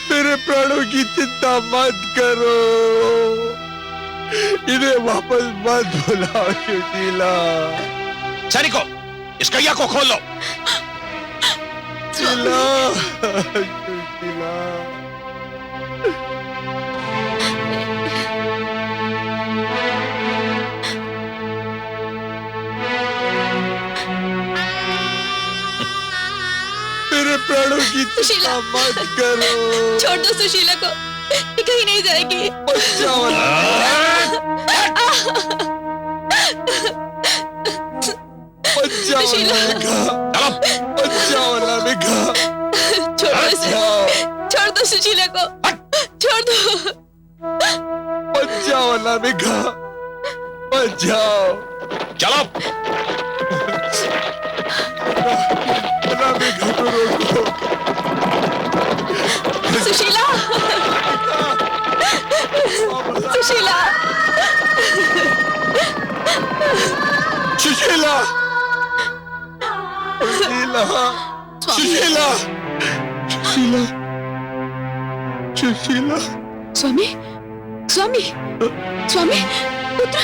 मेरे प्राणों की चिंता मत करो, इन्हें वापस मत बुलाओ सुशीला। सैनिकों, इस कैया को खोल लो। सुशीला, सुशीला। मेरे प्राणों की चिंता मत करो। छोड़ दो सुशीला को, ये कहीं नहीं जाएगी। छोड़ दो सुशीला को, छोड़ दो। मत जाओ अनामिका, मत जाओ। चलो। अनामिका को रोको। सुशीला, सुशीला, सुशीला, सुशीला। स्वामी, स्वामी, स्वामी, पुत्र,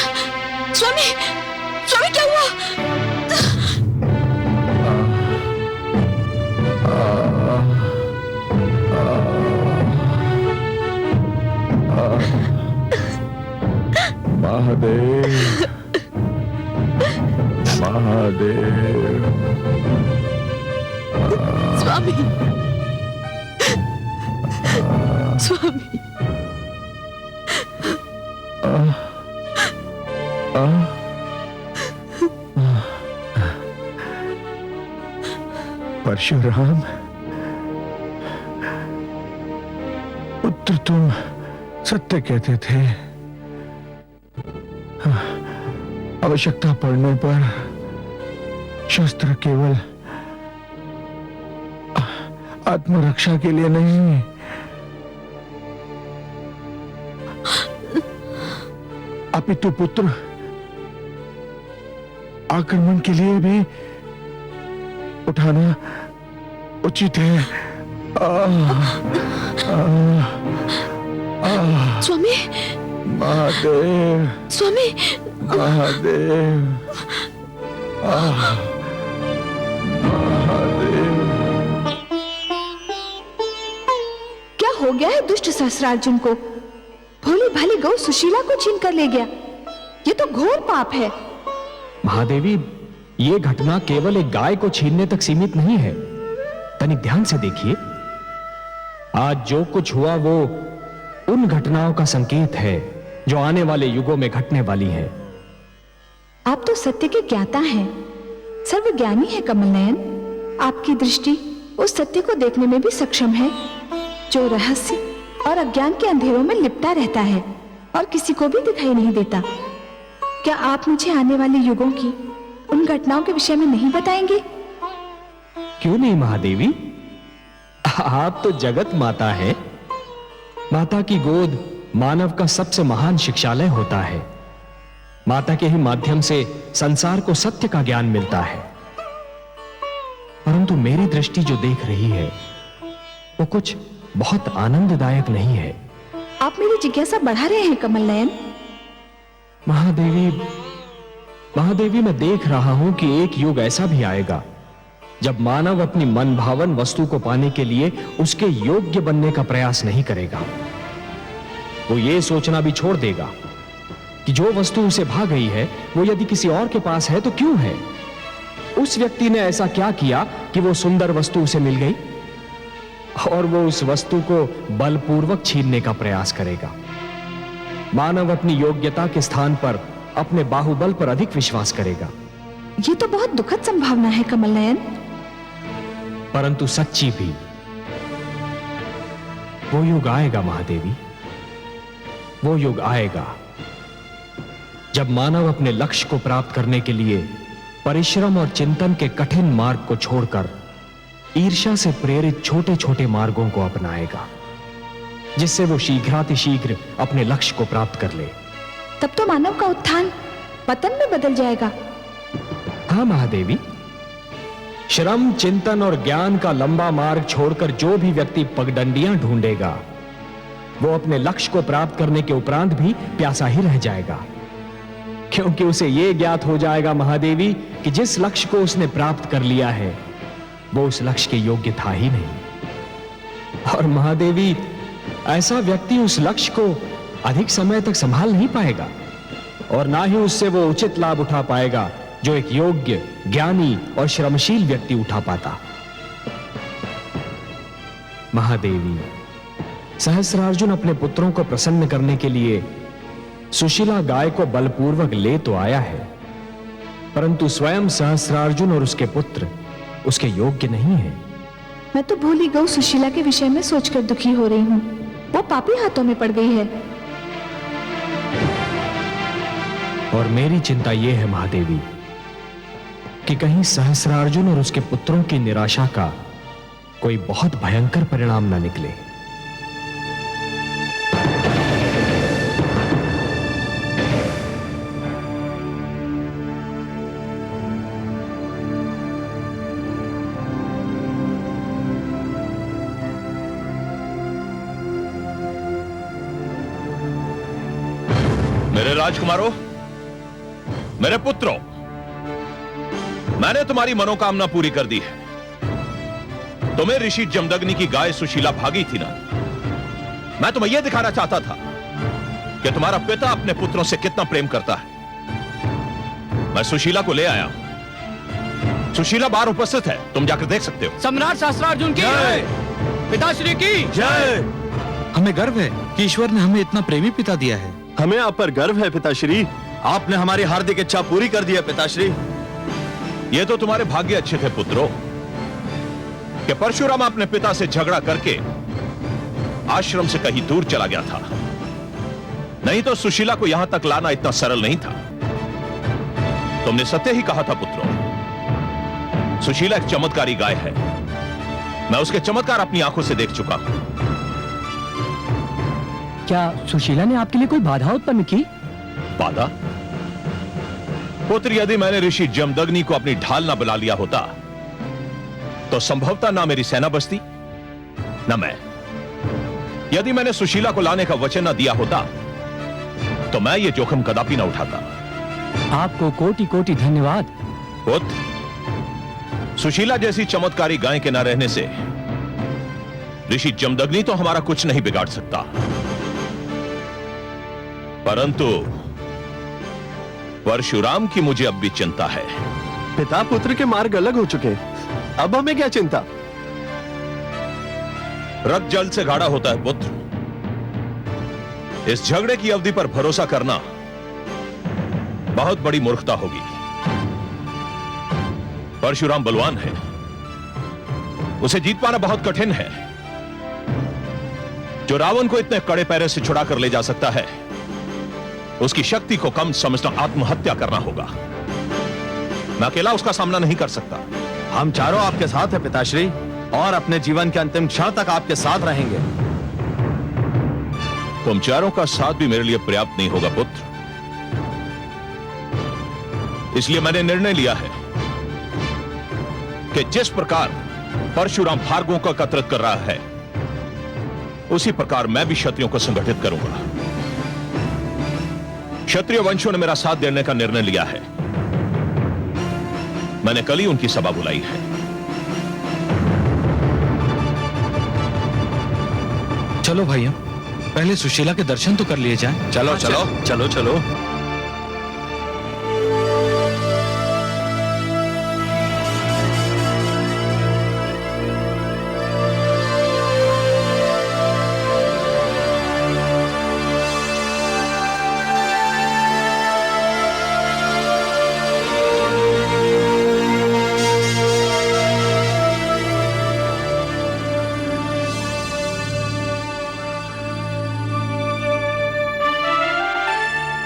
स्वामी, स्वामी क्या हुआ? महादेव, महादेव। स्वामी, स्वामी। परशुराम, पुत्र तुम सत्य कहते थे। आवश्यकता पड़ने पर शस्त्र केवल आत्मरक्षा के लिए नहीं, अपितु पुत्र आक्रमण के लिए भी उठाना उचित है। स्वामी, महादेव, स्वामी, महादेव, महादेव। क्या हो गया है दुष्ट सहस्रार्जुन को? भोली भाली गौ सुशीला को छीन कर ले गया। ये तो घोर पाप है। महादेवी, ये घटना केवल एक गाय को छीनने तक सीमित नहीं है। तनिक ध्यान से देखिए, आज जो कुछ हुआ वो उन घटनाओं का संकेत है जो आने वाले युगों में घटने वाली है। आप तो सत्य के ज्ञाता हैं, सर्वज्ञानी है कमल नयन। आपकी दृष्टि उस सत्य को देखने में भी सक्षम है जो रहस्य और अज्ञान के अंधेरों में लिपटा रहता है और किसी को भी दिखाई नहीं देता। क्या आप मुझे आने वाले युगों की उन घटनाओं के विषय में नहीं बताएंगे? क्यों नहीं महादेवी, आप तो जगत माता है। माता की गोद मानव का सबसे महान शिक्षालय होता है। माता के ही माध्यम से संसार को सत्य का ज्ञान मिलता है। परंतु मेरी दृष्टि जो देख रही है वो कुछ बहुत आनंददायक नहीं है। आप मेरी जिज्ञासा बढ़ा रहे हैं कमल नयन। महादेवी, महादेवी, मैं देख रहा हूं कि एक युग ऐसा भी आएगा जब मानव अपनी मन भावन वस्तु को पाने के लिए उसके योग्य बनने का प्रयास नहीं करेगा। वो ये सोचना भी छोड़ देगा कि जो वस्तु उसे भा गई है वो यदि किसी और के पास है तो क्यों है। उस व्यक्ति ने ऐसा क्या किया कि वो सुंदर वस्तु उसे मिल गई, और वो उस वस्तु को बलपूर्वक छीनने का प्रयास करेगा। मानव अपनी योग्यता के स्थान पर अपने बाहुबल पर अधिक विश्वास करेगा। ये तो बहुत दुखद संभावना है कमल नयन। परंतु सच्ची भी। वो युग आएगा महादेवी, वो युग आएगा जब मानव अपने लक्ष्य को प्राप्त करने के लिए परिश्रम और चिंतन के कठिन मार्ग को छोड़कर ईर्ष्या से प्रेरित छोटे छोटे मार्गों को अपनाएगा, जिससे वो शीघ्रातिशीघ्र अपने लक्ष्य को प्राप्त कर ले। तब तो मानव का उत्थान पतन में बदल जाएगा। हाँ महादेवी, श्रम, चिंतन और ज्ञान का लंबा मार्ग छोड़कर जो भी व्यक्ति पगडंडियां ढूंढेगा वो अपने लक्ष्य को प्राप्त करने के उपरांत भी प्यासा ही रह जाएगा, क्योंकि उसे यह ज्ञात हो जाएगा महादेवी कि जिस लक्ष्य को उसने प्राप्त कर लिया है वो उस लक्ष्य के योग्य था ही नहीं। और महादेवी, ऐसा व्यक्ति उस लक्ष्य को अधिक समय तक संभाल नहीं पाएगा और ना ही उससे वो उचित लाभ उठा पाएगा जो एक योग्य, ज्ञानी और श्रमशील व्यक्ति उठा पाता। महादेवी, सहस्रार्जुन अपने पुत्रों को प्रसन्न करने के लिए सुशीला गाय को बलपूर्वक ले तो आया है, परंतु स्वयं सहस्रार्जुन और उसके पुत्र उसके योग्य नहीं है। मैं तो भोली गौ सुशीला के विषय में सोचकर दुखी हो रही हूँ। वो पापी हाथों में पड़ गई है। और मेरी चिंता यह है महादेवी कि कहीं सहस्रार्जुन और उसके पुत्रों की निराशा का कोई बहुत भयंकर परिणाम न निकले। मेरे राजकुमारों, मेरे पुत्रों, मैंने तुम्हारी मनोकामना पूरी कर दी है। तुम्हें ऋषि जमदग्नि की गाय सुशीला भागी थी ना? मैं तुम्हें यह दिखाना चाहता था कि तुम्हारा पिता अपने पुत्रों से कितना प्रेम करता है। मैं सुशीला को ले आया हूं। सुशीला बाहर उपस्थित है, तुम जाकर देख सकते हो। सम्राट शास्त्रार्जुन की जय, पिताश्री की जय। हमें गर्व है कि ईश्वर ने हमें इतना प्रेमी पिता दिया है। हमें आप पर गर्व है पिताश्री। आपने हमारी हार्दिक इच्छा पूरी कर दी है पिताश्री। ये तो तुम्हारे भाग्य अच्छे थे पुत्रों कि परशुराम अपने पिता से झगड़ा करके आश्रम से कहीं दूर चला गया था, नहीं तो सुशीला को यहां तक लाना इतना सरल नहीं था। तुमने सत्य ही कहा था पुत्रों, सुशीला एक चमत्कारी गाय है। मैं उसके चमत्कार अपनी आंखों से देख चुका हूं। क्या सुशीला ने आपके लिए कोई बाधा उत्पन्न की? बाधा? पुत्र, यदि मैंने ऋषि जमदग्नि को अपनी ढाल ना बुला लिया होता तो संभवतः ना मेरी सेना बचती ना मैं। यदि मैंने सुशीला को लाने का वचन न दिया होता तो मैं ये जोखिम कदापि ना उठाता। आपको कोटि कोटि धन्यवाद। पुत्र, सुशीला जैसी चमत्कारी गाय के न रहने से ऋषि जमदग्नि तो हमारा कुछ नहीं बिगाड़ सकता, परंतु परशुराम की मुझे अब भी चिंता है। पिता पुत्र के मार्ग अलग हो चुके, अब हमें क्या चिंता? रक्त जल से गाढ़ा होता है पुत्र। इस झगड़े की अवधि पर भरोसा करना बहुत बड़ी मूर्खता होगी। परशुराम बलवान है, उसे जीत पाना बहुत कठिन है। जो रावण को इतने कड़े पैरे से छुड़ा कर ले जा सकता है, उसकी शक्ति को कम समझना आत्महत्या करना होगा। मैं अकेला उसका सामना नहीं कर सकता। हम चारों आपके साथ हैं पिताश्री, और अपने जीवन के अंतिम क्षण तक आपके साथ रहेंगे। तुम चारों का साथ भी मेरे लिए पर्याप्त नहीं होगा पुत्र, इसलिए मैंने निर्णय लिया है कि जिस प्रकार परशुराम भार्गवों को एकत्रित कर रहा है, उसी प्रकार मैं भी क्षत्रियों को संगठित करूंगा। क्षत्रिय वंशों ने मेरा साथ देने का निर्णय लिया है। मैंने कल ही उनकी सभा बुलाई है। चलो भैया, पहले सुशीला के दर्शन तो कर लिए जाएं। चलो चलो चलो चलो।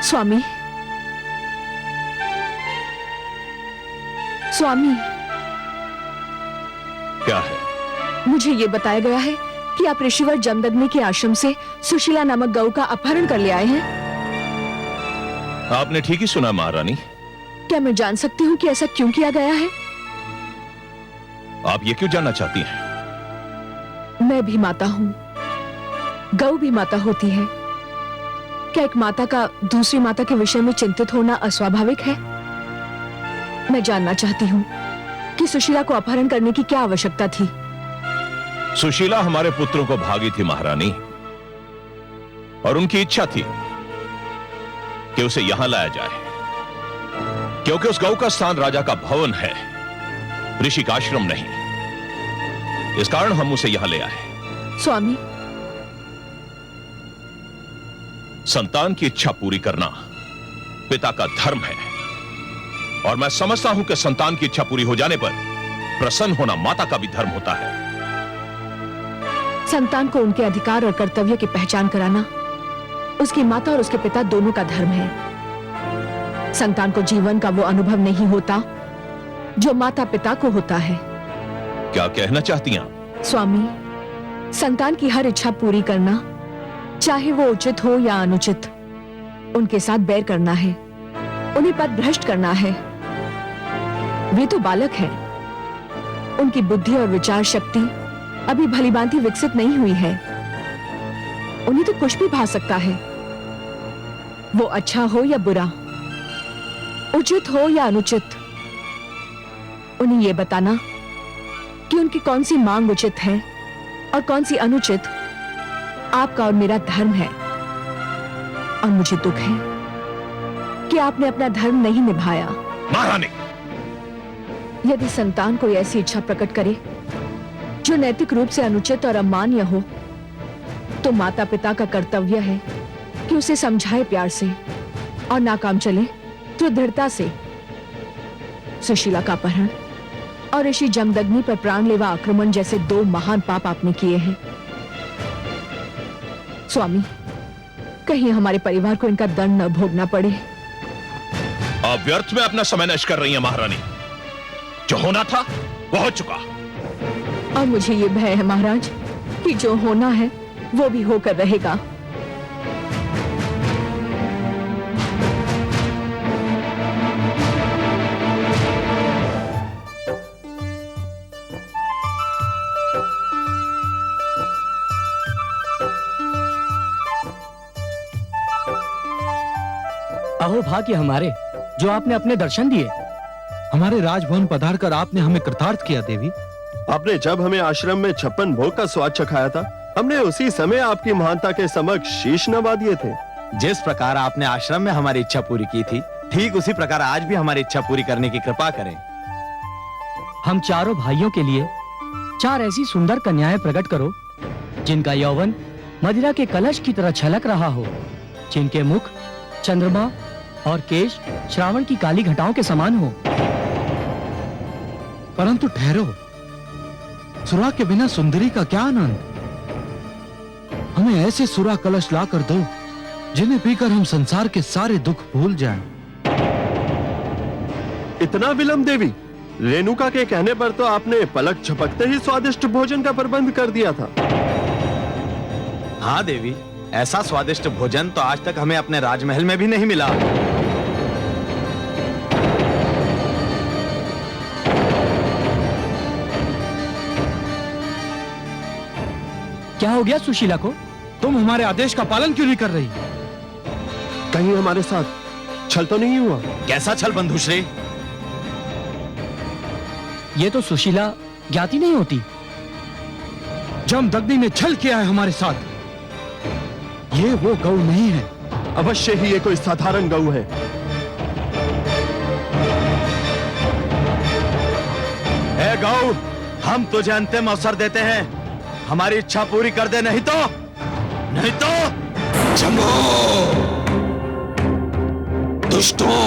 स्वामी, स्वामी, क्या है? मुझे ये बताया गया है कि आप ऋषिवर जमदग्नि के आश्रम से सुशीला नामक गऊ का अपहरण कर ले आए हैं। आपने ठीक ही सुना महारानी। क्या मैं जान सकती हूँ कि ऐसा क्यों किया गया है? आप ये क्यों जानना चाहती हैं? मैं भी माता हूँ, गऊ भी माता होती है। क्या एक माता का दूसरी माता के विषय में चिंतित होना अस्वाभाविक है? मैं जानना चाहती हूँ कि सुशीला को अपहरण करने की क्या आवश्यकता थी? सुशीला हमारे पुत्रों को भागी थी महारानी, और उनकी इच्छा थी कि उसे यहां लाया जाए, क्योंकि उस गऊ का स्थान राजा का भवन है, ऋषि का आश्रम नहीं। इस कारण हम उसे यहां ले आए। स्वामी, संतान की इच्छा पूरी करना पिता का धर्म है, और मैं समझता हूं कि संतान की इच्छा पूरी हो जाने पर प्रसन्न होना माता का भी धर्म होता है। संतान को उनके अधिकार और कर्तव्य की पहचान कराना उसकी माता और उसके पिता दोनों का धर्म है। संतान को जीवन का वो अनुभव नहीं होता जो माता पिता को होता है। क्या कहना चाहती हैं? स्वामी, संतान की हर इच्छा पूरी करना, चाहे वो उचित हो या अनुचित, उनके साथ बैर करना है, उन्हें पथ भ्रष्ट करना है। वे तो बालक हैं, उनकी बुद्धि और विचार शक्ति अभी भलीभांति विकसित नहीं हुई है। उन्हें तो कुछ भी भा सकता है। वो अच्छा हो या बुरा, उचित हो या अनुचित, उन्हें यह बताना कि उनकी कौन सी मांग उचित है और कौन सी अनुचित आपका और मेरा धर्म है। और मुझे दुख है कि आपने अपना धर्म नहीं निभाया। महारानी, यदि संतान कोई ऐसी इच्छा प्रकट करे जो नैतिक रूप से अनुचित और अमान्य हो, तो माता पिता का कर्तव्य है कि उसे समझाए प्यार से, और नाकाम चले तो दृढ़ता से। सुशीला का अपहरण और ऋषि जमदग्नि पर प्राणलेवा आक्रमण जैसे दो महान पाप आपने किए हैं। स्वामी, कहीं हमारे परिवार को इनका दंड न भोगना पड़े। आप व्यर्थ में अपना समय नष्ट कर रही हैं महारानी। जो होना था वो हो चुका। और मुझे ये भय है महाराज कि जो होना है वो भी होकर रहेगा। अहो भाग्य हमारे जो आपने अपने दर्शन दिए। हमारे राजभवन पधारकर आपने हमें कृतार्थ किया देवी। आपने जब हमें आश्रम में 56 भोग का स्वाद चखाया था, हमने उसी समय आपकी महानता के समक्ष शीश नवा दिए थे। जिस प्रकार आपने आश्रम में हमारी इच्छा पूरी की थी, ठीक उसी प्रकार आज भी हमारी इच्छा पूरी करने की कृपा करें। हम चारों भाइयों के लिए 4 ऐसी सुंदर कन्याएं प्रकट करो जिनका यौवन मदिरा के कलश की तरह छलक रहा हो, जिनके मुख चंद्रमा और केश श्रावण की काली घटाओं के समान हो। परंतु ठहरो, सुरा के बिना सुंदरी का क्या आनंद। हमें ऐसे सुरा कलश ला कर दो जिन्हें पीकर हम संसार के सारे दुख भूल जाएं। इतना विलंब देवी? रेणुका के कहने पर तो आपने पलक झपकते ही स्वादिष्ट भोजन का प्रबंध कर दिया था। हाँ देवी, ऐसा स्वादिष्ट भोजन तो आज तक हमें अपने राजमहल में भी नहीं मिला। क्या हो गया सुशीला को? तुम हमारे आदेश का पालन क्यों नहीं कर रही? कहीं हमारे साथ छल तो नहीं हुआ? कैसा छल बंधुश्री? ये तो सुशीला ज्ञाति नहीं होती। जमदग्नि ने छल किया है हमारे साथ। ये वो गौ नहीं है। अवश्य ही ये कोई साधारण गऊ है। ए गौ, हम तुझे अंतिम अवसर देते हैं, हमारी इच्छा पूरी कर दे, नहीं तो जम्बो! दुष्टों!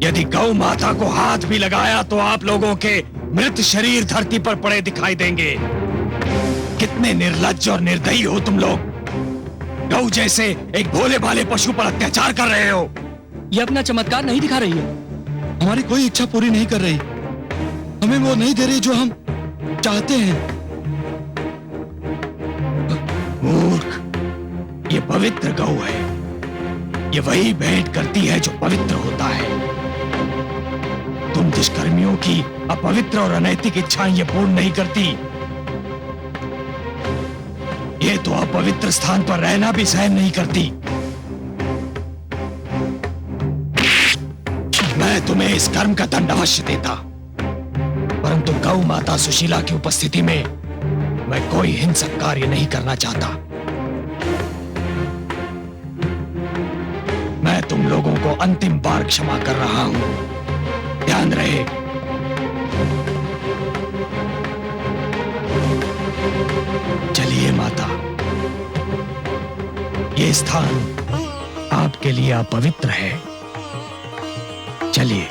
यदि गौ माता को हाथ भी लगाया तो आप लोगों के मृत शरीर धरती पर पड़े दिखाई देंगे। कितने निर्लज्ज और निर्दयी हो तुम लोग। गौ जैसे एक भोले भाले पशु पर अत्याचार कर रहे हो। ये अपना चमत्कार नहीं दिखा रही है। हमारी कोई इच्छा पूरी नहीं कर रही। हमें वो नहीं दे रही जो हम चाहते हैं। मूर्ख, ये पवित्र गौ है। ये वही भेंट करती है जो पवित्र होता है। तुम दुष्कर्मियों की अपवित्र और अनैतिक इच्छाएं ये पूर्ण नहीं करती। ये तो अपवित्र स्थान पर रहना भी सहन नहीं करती। मैं तुम्हें इस कर्म का दंड अवश्य देता, परंतु गौ माता सुशीला की उपस्थिति में मैं कोई हिंसक कार्य नहीं करना चाहता। मैं तुम लोगों को अंतिम बार क्षमा कर रहा हूं, ध्यान रहे। चलिए माता, ये स्थान आपके लिए अपवित्र है। चलिए।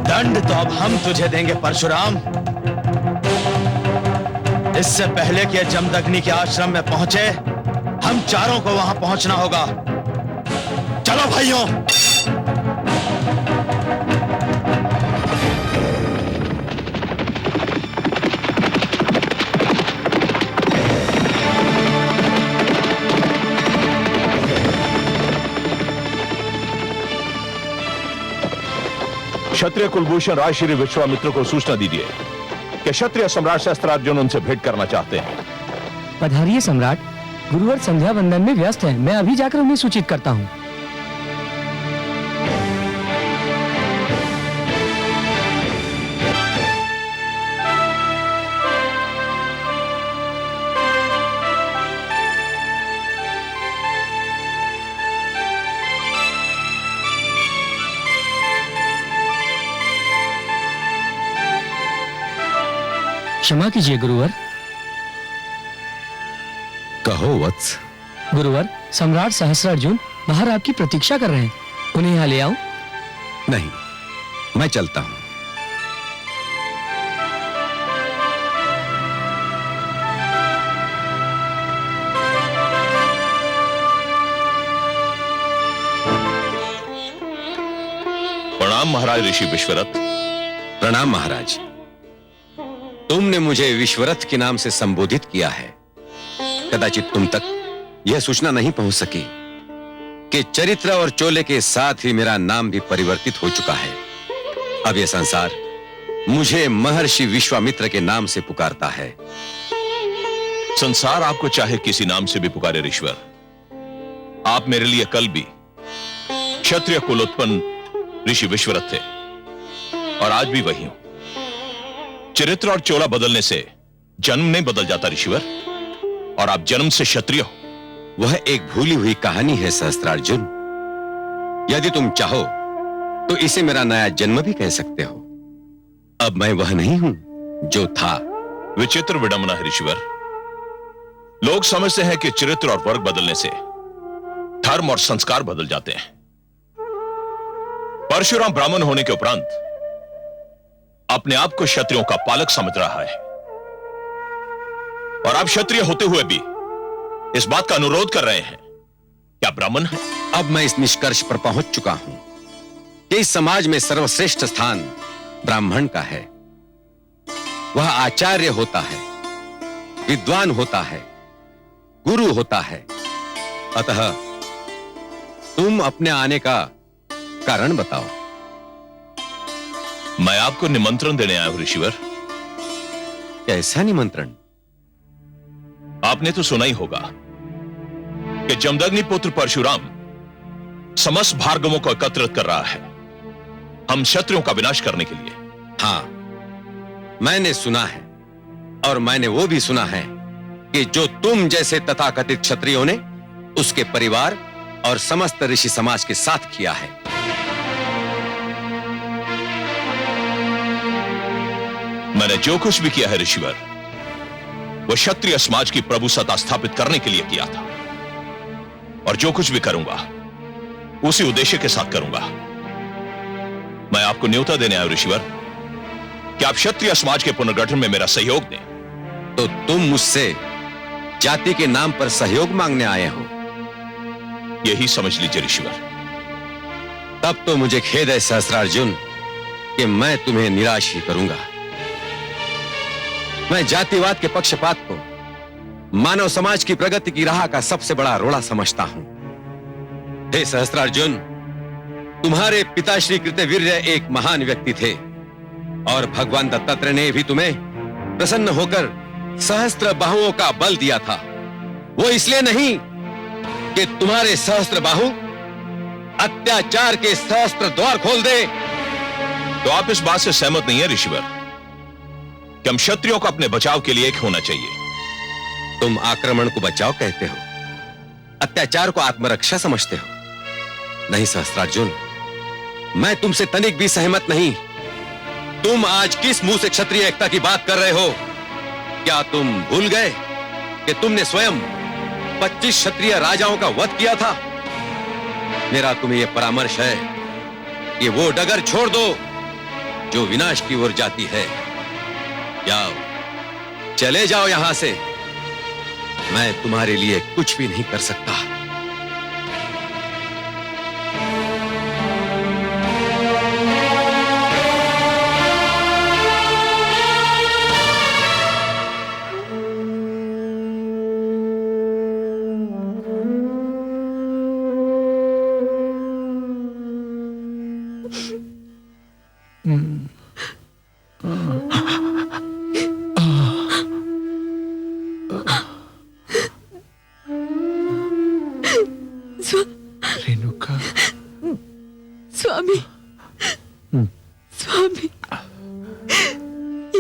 दंड तो अब हम तुझे देंगे परशुराम। इससे पहले कि जमदग्नि के आश्रम में पहुंचे, हम चारों को वहां पहुंचना होगा। चलो भाइयों। क्षत्रिय कुलभूषण राज श्री विश्वामित्र को सूचना दीजिए कि क्षत्रिय सम्राट शस्त्रार्जुन उनसे भेंट करना चाहते हैं। पधारिए सम्राट, गुरुवर संध्या वंदन में व्यस्त है, मैं अभी जाकर उन्हें सूचित करता हूँ। क्षमा कीजिए गुरुवर। कहो वत्स। गुरुवर, सम्राट सहस्त्रार्जुन बाहर आपकी प्रतीक्षा कर रहे हैं, उन्हें यहाँ ले आओ। नहीं, मैं चलता हूं। प्रणाम महाराज ऋषि विश्वरथ। प्रणाम महाराज। तुमने मुझे विश्वरथ के नाम से संबोधित किया है। कदाचित तुम तक यह सूचना नहीं पहुंच सकी कि चरित्र और चोले के साथ ही मेरा नाम भी परिवर्तित हो चुका है। अब यह संसार मुझे महर्षि विश्वामित्र के नाम से पुकारता है। संसार आपको चाहे किसी नाम से भी पुकारे ऋषिवर, आप मेरे लिए कल भी क्षत्रिय कुलोत्पन्न ऋषि विश्वरथ थे और आज भी वही हूं। चरित्र और चोला बदलने से जन्म नहीं बदल जाता ऋषिवर, और आप जन्म से क्षत्रिय हो। वह एक भूली हुई कहानी है सहस्त्रार्जुन। यदि तुम चाहो तो इसे मेरा नया जन्म भी कह सकते हो। अब मैं वह नहीं हूं जो था। विचित्र विडंबना है ऋषिवर। लोग समझते हैं कि चरित्र और वर्ग बदलने से धर्म और संस्कार बदल जाते हैं। परशुराम ब्राह्मण होने के उपरांत अपने आप को क्षत्रियों का पालक समझ रहा है, और आप क्षत्रिय होते हुए भी इस बात का अनुरोध कर रहे हैं क्या ब्राह्मण है? अब मैं इस निष्कर्ष पर पहुंच चुका हूं कि इस समाज में सर्वश्रेष्ठ स्थान ब्राह्मण का है। वह आचार्य होता है, विद्वान होता है, गुरु होता है। अतः तुम अपने आने का कारण बताओ। मैं आपको निमंत्रण देने आया हूं ऋषिवर। कैसा निमंत्रण? आपने तो सुना ही होगा कि जमदग्नि पुत्र परशुराम समस्त भार्गवों को एकत्रित कर रहा है हम क्षत्रियों का विनाश करने के लिए। हां, मैंने सुना है, और मैंने वो भी सुना है कि जो तुम जैसे तथाकथित क्षत्रियों ने उसके परिवार और समस्त ऋषि समाज के साथ किया है। मैंने जो कुछ भी किया है ऋषिवर, वो क्षत्रिय समाज की प्रभुसत्ता स्थापित करने के लिए किया था, और जो कुछ भी करूंगा उसी उद्देश्य के साथ करूंगा। मैं आपको न्योता देने आया ऋषिवर कि आप क्षत्रिय समाज के पुनर्गठन में मेरा सहयोग दें। तो तुम मुझसे जाति के नाम पर सहयोग मांगने आए हो? यही समझ लीजिए ऋषिवर। तब तो मुझे खेद है सहस्त्रार्जुन कि मैं तुम्हें निराश ही करूंगा। मैं जातिवाद के पक्षपात को मानव समाज की प्रगति की राह का सबसे बड़ा रोड़ा समझता हूं। हे सहस्त्रार्जुन, तुम्हारे पिताश्री कृतवीर्य एक महान व्यक्ति थे, और भगवान दत्तात्रेय ने भी तुम्हें प्रसन्न होकर सहस्त्र बाहुओं का बल दिया था। वो इसलिए नहीं कि तुम्हारे सहस्त्र बाहु अत्याचार के सहस्त्र द्वार खोल दे। तो आप इस बात से सहमत नहीं है ऋषिवर कि हम क्षत्रियों को अपने बचाव के लिए एक होना चाहिए? तुम आक्रमण को बचाव कहते हो, अत्याचार को आत्मरक्षा समझते हो। नहीं सहस्त्रार्जुन, मैं तुमसे तनिक भी सहमत नहीं। तुम आज किस मुंह से क्षत्रिय एकता की बात कर रहे हो? क्या तुम भूल गए कि तुमने स्वयं 25 क्षत्रिय राजाओं का वध किया था? मेरा तुम्हें यह परामर्श है कि वो डगर छोड़ दो जो विनाश की ओर जाती है। जाओ, चले जाओ यहां से। मैं तुम्हारे लिए कुछ भी नहीं कर सकता।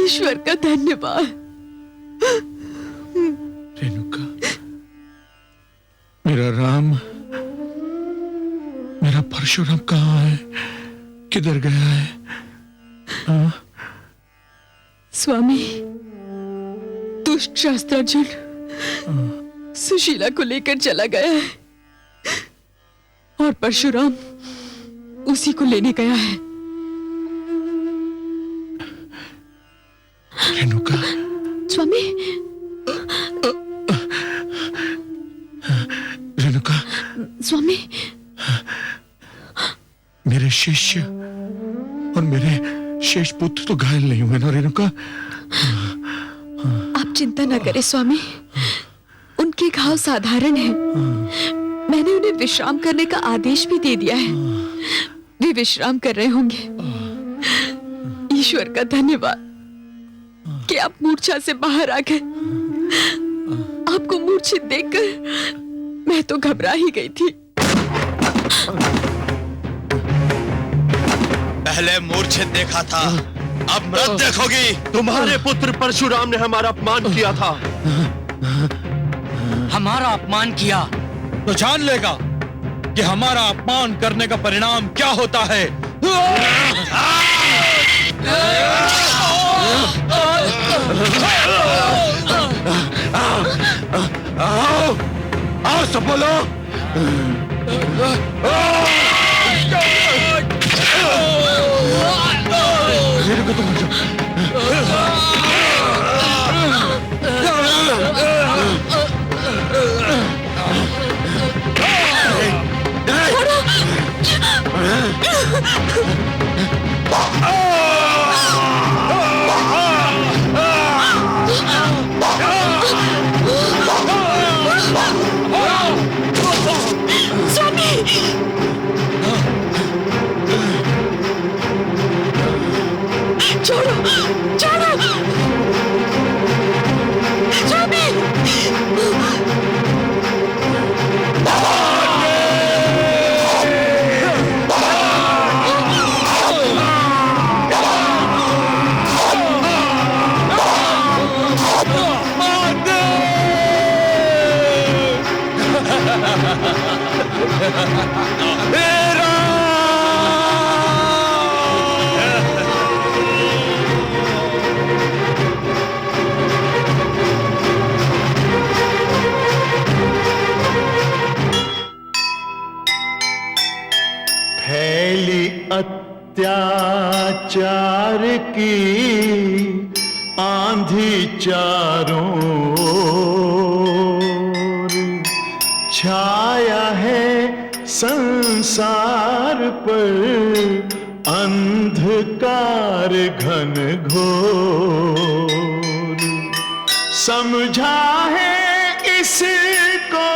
ईश्वर का धन्यवाद। रेणुका, मेरा राम, मेरा परशुराम कहाँ है? किधर गया है? हाँ? स्वामी, दुष्ट शास्त्रार्जुन सुशीला को लेकर चला गया है और परशुराम उसी को लेने गया है। रेणुका, स्वामी, रेणुका, स्वामी, मेरे शिष्य और मेरे शेष पुत्र तो घायल नहीं हुए ना रेणुका? आप चिंता न करें स्वामी, उनके घाव साधारण हैं। मैंने उन्हें विश्राम करने का आदेश भी दे दिया है। वे विश्राम कर रहे होंगे। ईश्वर का धन्यवाद कि आप मूर्छा से बाहर आ गए। आपको मूर्छित देखकर मैं तो घबरा ही गई थी। पहले मूर्छित देखा था, अब मृत देखोगी। तुम्हारे पुत्र परशुराम ने हमारा अपमान किया था। हमारा अपमान किया तो जान लेगा कि हमारा अपमान करने का परिणाम क्या होता है। आओ सब बोलो। छोड़ो, छोड़ो, स्वामी। फैली अत्याचार की आंधी चारों ओर, छाया है संसार पर अंधकार घन घोर। समझा है इसको